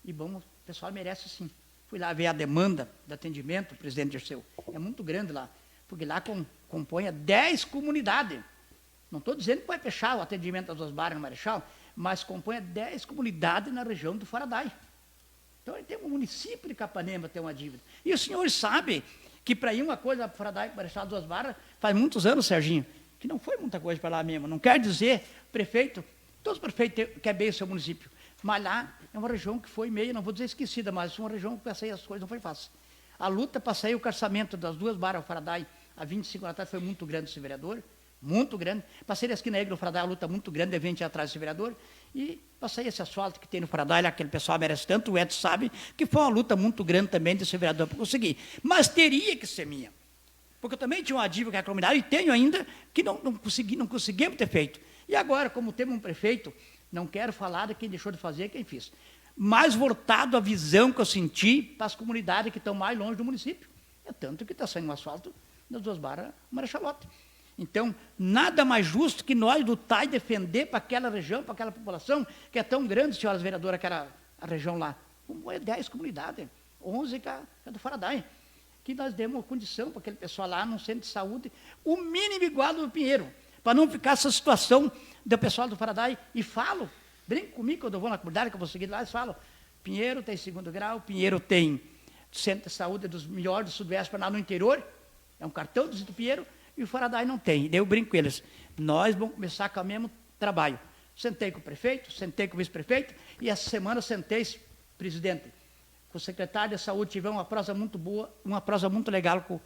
E bom, o pessoal merece sim. Fui lá ver a demanda de atendimento, presidente Dirceu, é muito grande lá, porque lá compõe 10 comunidades. Não estou dizendo que vai fechar o atendimento das 2 barras no Marechal, mas compõe 10 comunidades na região do Faraday. Então, tem um município de Capanema tem uma dívida. E os senhores sabem que para ir uma coisa para o Faraday, para o Marechal das 2 barras, faz muitos anos, Serginho, que não foi muita coisa para lá mesmo. Não quer dizer, prefeito, todos os prefeitos querem bem o seu município, Mas lá é uma região que foi meio, não vou dizer esquecida, mas uma região que para sair as coisas não foi fácil. A luta para sair o carçamento das duas barras Faraday a 25 da tarde foi muito grande esse vereador, muito grande. Para sair a esquina do Faraday, a luta muito grande, de 20 atrás desse vereador. E para sair esse asfalto que tem no Faraday, aquele pessoal merece tanto, o Edson sabe, que foi uma luta muito grande também desse vereador para conseguir. Mas teria que ser minha. Porque eu também tinha uma dívida com a comunidade, e tenho ainda, que não conseguimos ter feito. E agora, como temos um prefeito, não quero falar de quem deixou de fazer, quem fez. Mais voltado à visão que eu senti para as comunidades que estão mais longe do município. É tanto que está saindo um asfalto das duas barras Marechalote. Então, nada mais justo que nós lutar e defender para aquela região, para aquela população, que é tão grande, senhoras vereadoras, aquela a região lá. Como é 10 comunidades, 11 que é do Faraday. Que nós demos condição para aquele pessoal lá num centro de saúde, o mínimo igual do Pinheiro, para não ficar essa situação do pessoal do Faraday. E falo, brinco comigo quando eu vou na comunidade, que eu vou seguir lá, eles falam, Pinheiro tem 2º grau, Pinheiro tem centro de saúde dos melhores do Sudoeste para lá no interior, é um cartão do Distrito Pinheiro, e o Faraday não tem. E daí eu brinco com eles, nós vamos começar com o mesmo trabalho. Sentei com o prefeito, sentei com o vice-prefeito, e essa semana sentei, presidente, com o secretário de saúde, tivemos uma prosa muito boa, uma prosa muito legal com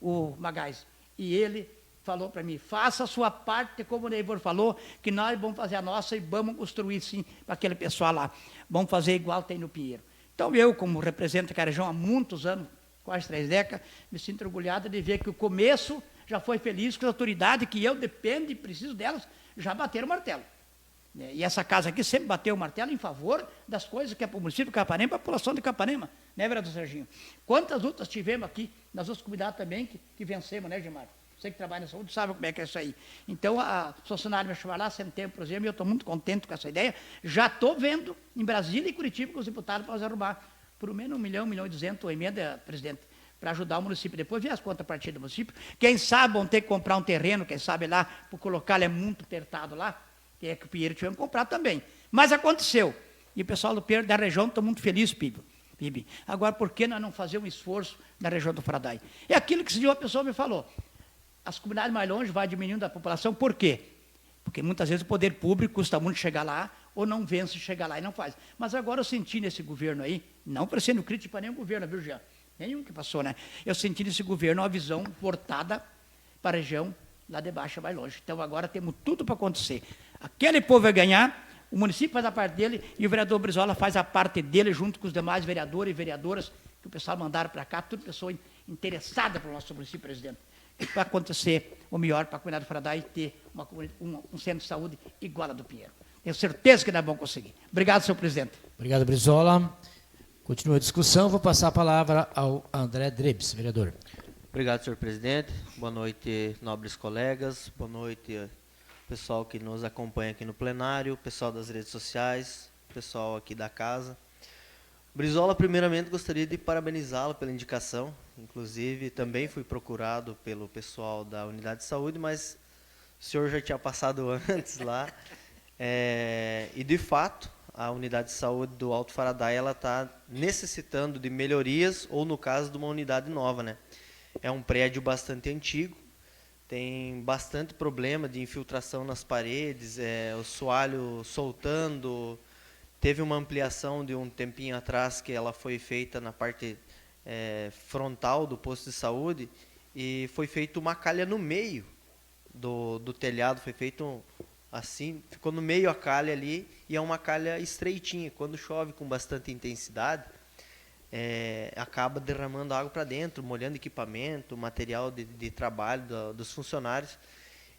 o Magás. E ele falou para mim, faça a sua parte, como o Neivor falou, que nós vamos fazer a nossa e vamos construir sim para aquele pessoal lá. Vamos fazer igual tem no Pinheiro. Então eu, como represento a região há muitos anos, quase 3 décadas, me sinto orgulhado de ver que o começo já foi feliz, que as autoridades que eu dependo e preciso delas, já bateram o martelo. E essa casa aqui sempre bateu o martelo em favor das coisas que é para o município de Capanema, para a população de Capanema, né, vereador Serginho? Quantas lutas tivemos aqui, nas outras comunidades também, que vencemos, né, Gilmar? Você que trabalha na saúde sabe como é que é isso aí. Então, a funcionária me chamou lá, sentei, por exemplo, e eu estou muito contente com essa ideia. Já estou vendo em Brasília e Curitiba com os deputados para nós arrumar por menos 1 milhão, 1 milhão e 200, emenda, presidente, para ajudar o município. Depois ver as contrapartidas do município. Quem sabe vão ter que comprar um terreno, quem sabe lá, para colocar, ele é muito apertado lá, que é que o Pinheiro tivemos que comprar também. Mas aconteceu. E o pessoal do Pinheiro da região está muito feliz, Pibi. Agora, por que nós não fazer um esforço na região do Faraday? É aquilo que esse dia uma pessoa me falou. As comunidades mais longe vai diminuindo a população, por quê? Porque muitas vezes o poder público custa muito chegar lá, ou não vence chegar lá e não faz. Mas agora eu senti nesse governo aí, não parecendo crítico para nenhum governo, viu, Jean? Nenhum que passou, né? Eu senti nesse governo uma visão voltada para a região lá de baixo, mais longe. Então agora temos tudo para acontecer. Aquele povo vai ganhar, o município faz a parte dele e o vereador Brizola faz a parte dele junto com os demais vereadores e vereadoras que o pessoal mandaram para cá, tudo pessoa interessada para o nosso município, presidente. Para acontecer o melhor para a comunidade do Faraday e ter um centro de saúde igual a do Pinheiro. Tenho certeza que nós vamos conseguir. Obrigado, senhor presidente. Obrigado, Brizola. Continua a discussão, vou passar a palavra ao André Drebs, vereador. Obrigado, senhor presidente. Boa noite, nobres colegas. Boa noite, pessoal que nos acompanha aqui no plenário, pessoal das redes sociais, pessoal aqui da casa. Brizola, primeiramente, gostaria de parabenizá-lo pela indicação. Inclusive, também fui procurado pelo pessoal da unidade de saúde, mas o senhor já tinha passado antes lá. E, de fato, a unidade de saúde do Alto Faraday está necessitando de melhorias, ou, no caso, de uma unidade nova, né? É um prédio bastante antigo, tem bastante problema de infiltração nas paredes, o soalho soltando. Teve uma ampliação de um tempinho atrás que ela foi feita na parte frontal do posto de saúde e foi feita uma calha no meio do telhado, foi feito assim, ficou no meio a calha ali e é uma calha estreitinha. Quando chove com bastante intensidade, acaba derramando água para dentro, molhando equipamento, material de trabalho dos funcionários.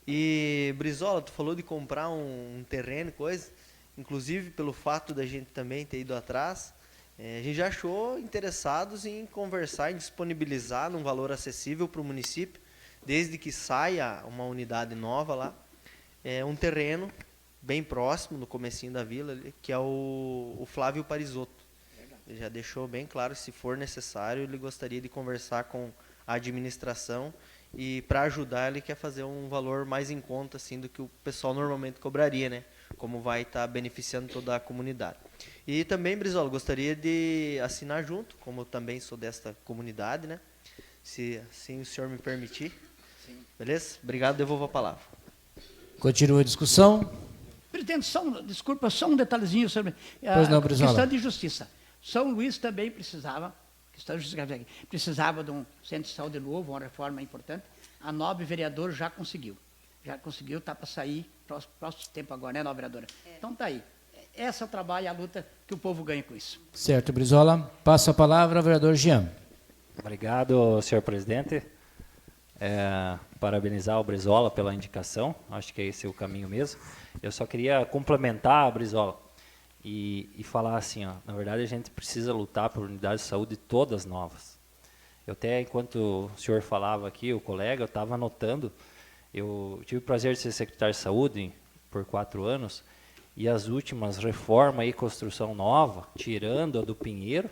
E, Brizola, tu falou de comprar um terreno, coisa, inclusive pelo fato da gente também ter ido atrás, a gente já achou interessados em conversar, em disponibilizar num valor acessível para o município, desde que saia uma unidade nova lá, um terreno bem próximo, no comecinho da vila, que é o Flávio Parisotto. Ele já deixou bem claro que, se for necessário, ele gostaria de conversar com a administração e, para ajudar, ele quer fazer um valor mais em conta assim, do que o pessoal normalmente cobraria, né? Como vai estar beneficiando toda a comunidade. E também, Brizola, gostaria de assinar junto, como eu também sou desta comunidade, né? Se assim o senhor me permitir. Sim. Beleza? Obrigado, devolvo a palavra. Continua a discussão. Presidente, desculpa, só um detalhezinho sobre Pois não, a Brizola. questão de justiça. São Luís também precisava de um centro de saúde novo, uma reforma importante. A nobre vereadora já conseguiu, está para sair próximo tempo agora, né, nobre vereadora? Então está aí. Esse é o trabalho e a luta que o povo ganha com isso. Certo, Brizola. Passo a palavra ao vereador Jean. Obrigado, senhor presidente. Parabenizar o Brizola pela indicação, acho que esse é o caminho mesmo. Eu só queria complementar a Brizola e falar assim, ó, na verdade a gente precisa lutar por unidades de saúde todas novas. Eu até, enquanto o senhor falava aqui, o colega, eu estava anotando, eu tive o prazer de ser secretário de saúde por 4 anos, e as últimas reformas e construção nova, tirando a do Pinheiro,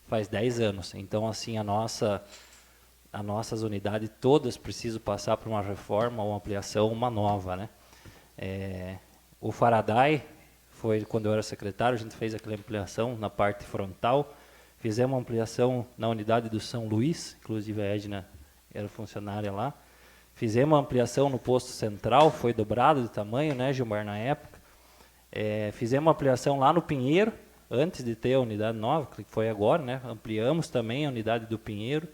faz 10 anos. Então, assim, as nossas unidades todas precisam passar por uma reforma, uma ampliação, uma nova, né? O Faraday, foi quando eu era secretário, a gente fez aquela ampliação na parte frontal, fizemos uma ampliação na unidade do São Luís, inclusive a Edna era funcionária lá, fizemos uma ampliação no posto central, foi dobrado de tamanho, né, Gilmar, na época. Fizemos uma ampliação lá no Pinheiro, antes de ter a unidade nova, que foi agora, né? Ampliamos também a unidade do Pinheiro.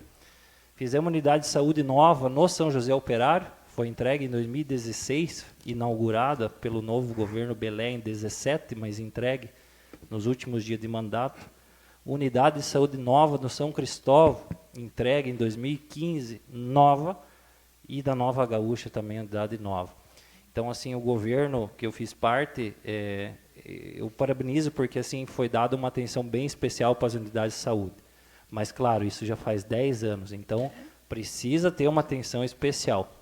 Fizemos uma unidade de saúde nova no São José Operário, foi entregue em 2016, inaugurada pelo novo governo Belém em 2017, mas entregue nos últimos dias de mandato. Unidade de saúde nova no São Cristóvão, entregue em 2015, nova, e da Nova Gaúcha também, unidade nova. Então, assim, o governo que eu fiz parte, eu parabenizo porque, assim, foi dada uma atenção bem especial para as unidades de saúde. Mas, claro, isso já faz 10 anos, então precisa ter uma atenção especial.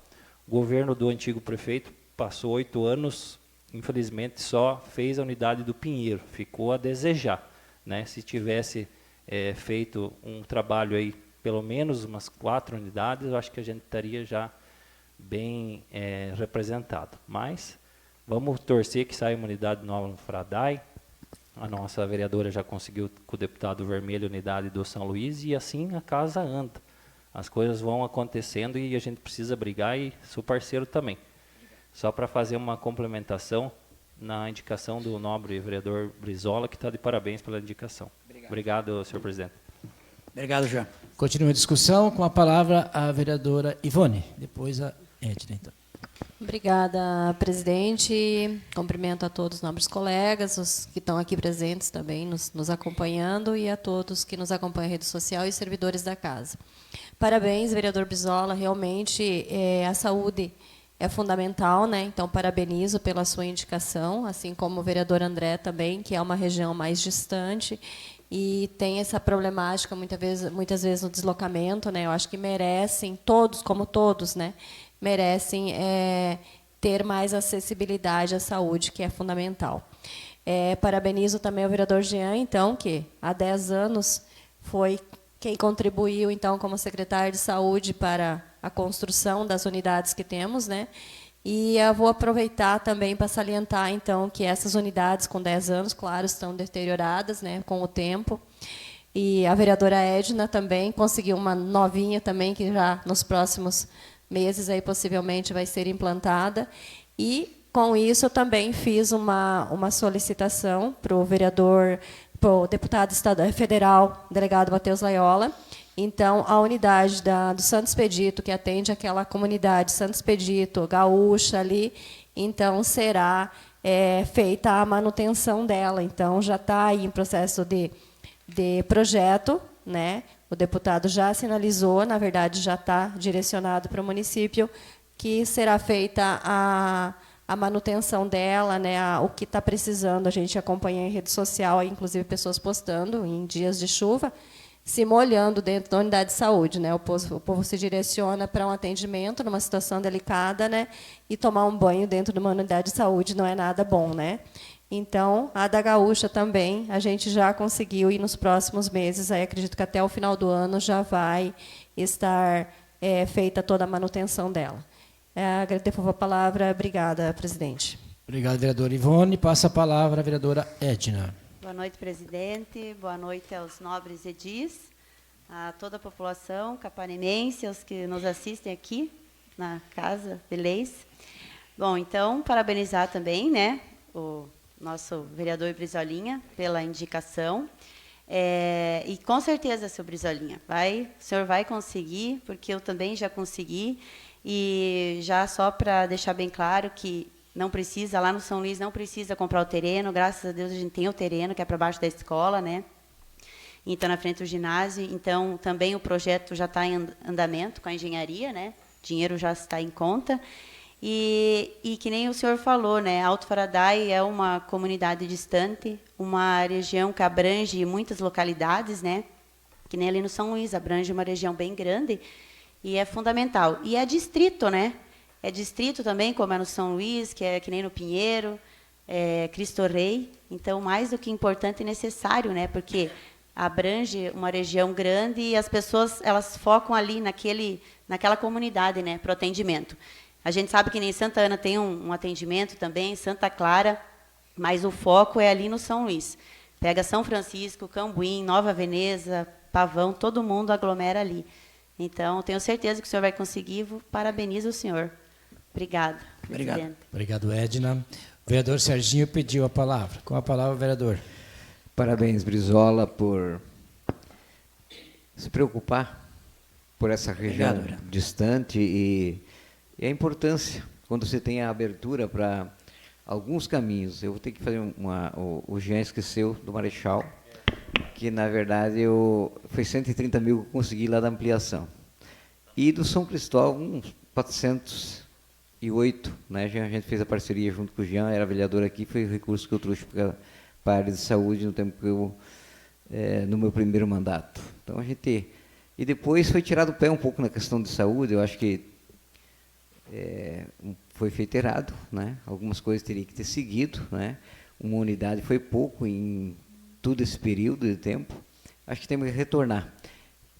O governo do antigo prefeito passou 8 anos, infelizmente, só fez a unidade do Pinheiro, ficou a desejar, né? Se tivesse feito um trabalho aí, pelo menos umas 4 unidades, eu acho que a gente estaria já bem representado. Mas vamos torcer que saia uma unidade nova no Faraday. A nossa vereadora já conseguiu com o deputado Vermelho a unidade do São Luís e assim a casa anda. As coisas vão acontecendo e a gente precisa brigar e sou parceiro também. Só para fazer uma complementação na indicação do nobre vereador Brizola, que está de parabéns pela indicação. Obrigado, senhor presidente. Obrigado, Jean. Continua a discussão com a palavra a vereadora Ivone, depois a Edna, então. Obrigada, presidente. Cumprimento a todos os nobres colegas, os que estão aqui presentes também, nos acompanhando, e a todos que nos acompanham em rede social e servidores da casa. Parabéns, vereador Brizola. Realmente, a saúde é fundamental, né? Então, parabenizo pela sua indicação, assim como o vereador André também, que é uma região mais distante e tem essa problemática muitas vezes no deslocamento, né? Eu acho que merecem todos, como todos, né? Merecem ter mais acessibilidade à saúde, que é fundamental. Parabenizo também o vereador Jean, então, que há 10 anos foi quem contribuiu, então, como secretário de saúde para a construção das unidades que temos, né? E eu vou aproveitar também para salientar, então, que essas unidades com 10 anos, claro, estão deterioradas, né, com o tempo. E a vereadora Edna também conseguiu uma novinha também, que já nos próximos meses aí possivelmente vai ser implantada. E, com isso, eu também fiz uma solicitação para o vereador, para o deputado federal, delegado Matheus Laiola. Então, a unidade do Santo Expedito, que atende aquela comunidade Santo Expedito, Gaúcha ali, então será feita a manutenção dela. Então, já está aí em processo de projeto, né? O deputado já sinalizou, na verdade, já está direcionado para o município, que será feita a manutenção dela, né? O que está precisando, a gente acompanha em rede social, inclusive pessoas postando em dias de chuva, se molhando dentro da unidade de saúde, né? O povo se direciona para um atendimento numa situação delicada, né? E tomar um banho dentro de uma unidade de saúde não é nada bom, né? Então, a da Gaúcha também, a gente já conseguiu, e nos próximos meses, aí acredito que até o final do ano já vai estar feita toda a manutenção dela. Agradeço a palavra. Obrigada, presidente. Obrigado, vereadora Ivone. Passa a palavra a vereadora Edna. Boa noite, presidente. Boa noite aos nobres edis, a toda a população capanense, aos que nos assistem aqui na Casa de Leis. Bom, então, parabenizar também, né, o nosso vereador Brizolinha pela indicação. E com certeza, seu Brizolinha, o senhor vai conseguir, porque eu também já consegui. E já só para deixar bem claro que não precisa, lá no São Luís não precisa comprar o terreno, graças a Deus a gente tem o terreno, que é para baixo da escola, né? Então, na frente do ginásio. Então, também o projeto já está em andamento com a engenharia, né? O dinheiro já está em conta. E que nem o senhor falou, né? Alto Faraday é uma comunidade distante, uma região que abrange muitas localidades, né? Que nem ali no São Luís, abrange uma região bem grande e é fundamental. E é distrito, né? É distrito também, como é no São Luís, que é que nem no Pinheiro, Cristo Rei. Então, mais do que importante e necessário, né? Porque abrange uma região grande e as pessoas elas focam ali naquela comunidade, né? Para o atendimento. A gente sabe que nem Santa Ana tem um atendimento também, Santa Clara, mas o foco é ali no São Luís. Pega São Francisco, Cambuim, Nova Veneza, Pavão, todo mundo aglomera ali. Então, tenho certeza que o senhor vai conseguir. Parabenizo o senhor. Obrigado, presidente. Obrigado, Edna. O vereador Serginho pediu a palavra. Com a palavra, vereador. Parabéns, Brizola, por se preocupar por essa região distante e a importância, quando você tem a abertura para alguns caminhos. Eu vou ter que fazer o Jean esqueceu do Marechal, que, na verdade, foi 130 mil que eu consegui lá da ampliação. E do São Cristóvão, uns 408, né? A gente fez a parceria junto com o Jean, era vereador aqui, foi o recurso que eu trouxe para a área de saúde no tempo que no meu primeiro mandato. Então, e depois foi tirado o pé um pouco na questão de saúde, eu acho que foi feito errado, né? Algumas coisas teriam que ter seguido, né? Uma unidade foi pouco em todo esse período de tempo. Acho que temos que retornar.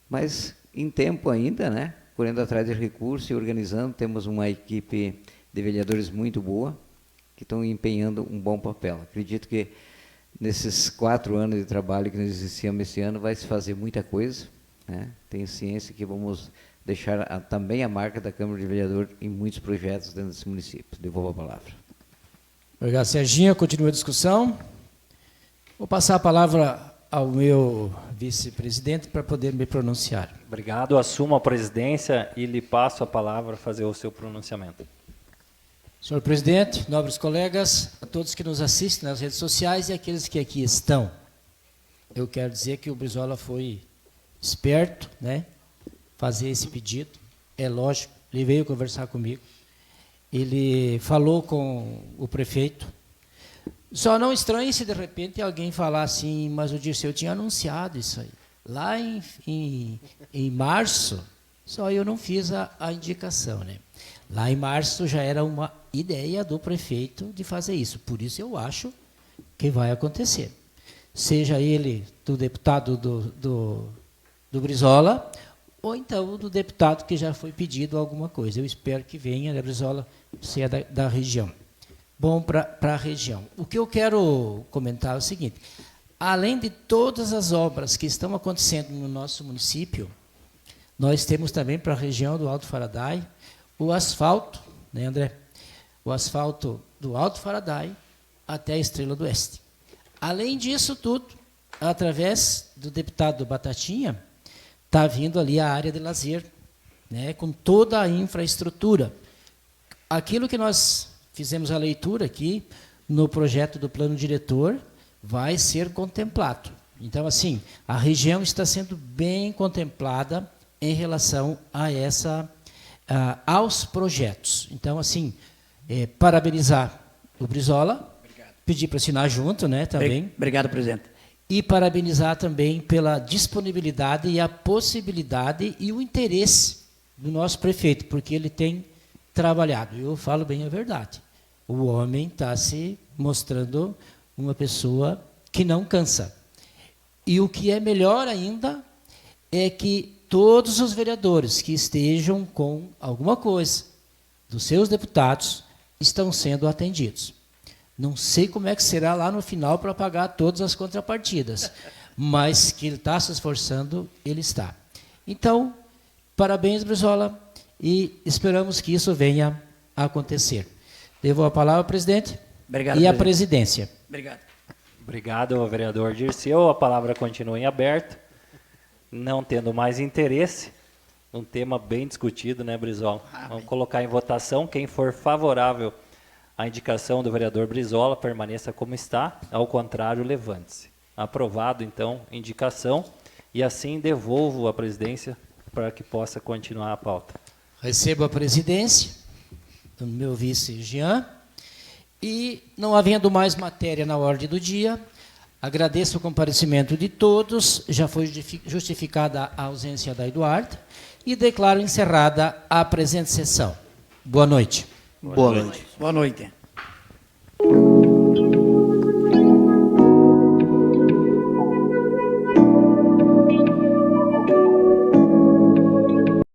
Mas, em tempo ainda, né? Correndo atrás de recursos e organizando, temos uma equipe de vereadores muito boa, que estão empenhando um bom papel. Acredito que, nesses 4 anos de trabalho que nós iniciamos esse ano, vai se fazer muita coisa, né? Tenho ciência que vamos deixar também a marca da Câmara de Vereadores em muitos projetos dentro desse município. Devolvo a palavra. Obrigado, Serginho. Continua a discussão. Vou passar a palavra ao meu vice-presidente para poder me pronunciar. Obrigado. Assumo a presidência e lhe passo a palavra para fazer o seu pronunciamento. Senhor presidente, nobres colegas, a todos que nos assistem nas redes sociais e aqueles que aqui estão, eu quero dizer que o Brizola foi esperto, né? Fazer esse pedido, é lógico, ele veio conversar comigo, ele falou com o prefeito. Só não estranhe se de repente alguém falar assim, mas o Dirceu tinha anunciado isso aí. Lá em março, só eu não fiz a indicação, né? Lá em março já era uma ideia do prefeito de fazer isso, por isso eu acho que vai acontecer. Seja ele do deputado do Brizola, ou então do deputado que já foi pedido alguma coisa. Eu espero que venha, né, Brizola, você é da região. Bom para a região. O que eu quero comentar é o seguinte, além de todas as obras que estão acontecendo no nosso município, nós temos também para a região do Alto Faraday o asfalto, né, André? O asfalto do Alto Faraday até a Estrela do Oeste. Além disso tudo, através do deputado Batatinha, está vindo ali a área de lazer, né, com toda a infraestrutura. Aquilo que nós fizemos a leitura aqui no projeto do plano diretor vai ser contemplado. Então, assim, a região está sendo bem contemplada em relação a aos projetos. Então, assim, parabenizar o Brizola, pedir para assinar junto, né, também. Obrigado, presidente. E parabenizar também pela disponibilidade e a possibilidade e o interesse do nosso prefeito, porque ele tem trabalhado. Eu falo bem a verdade. O homem está se mostrando uma pessoa que não cansa. E o que é melhor ainda é que todos os vereadores que estejam com alguma coisa dos seus deputados estão sendo atendidos. Não sei como é que será lá no final para pagar todas as contrapartidas, mas que ele está se esforçando, ele está. Então, parabéns, Brizola, e esperamos que isso venha a acontecer. Devo a palavra, presidente. Obrigado, e a presidente. presidência. Obrigado. Obrigado, vereador Dirceu. A palavra continua em aberto. Não tendo mais interesse, um tema bem discutido, né, Brizola? Vamos colocar em votação. Quem for favorável à indicação do vereador Brizola, permaneça como está. Ao contrário, levante-se. Aprovado, então, indicação. E assim devolvo a presidência para que possa continuar a pauta. Recebo a presidência do meu vice Jean. E, não havendo mais matéria na ordem do dia, agradeço o comparecimento de todos, já foi justificada a ausência da Eduarda, e declaro encerrada a presente sessão. Boa noite. Boa noite. Boa noite.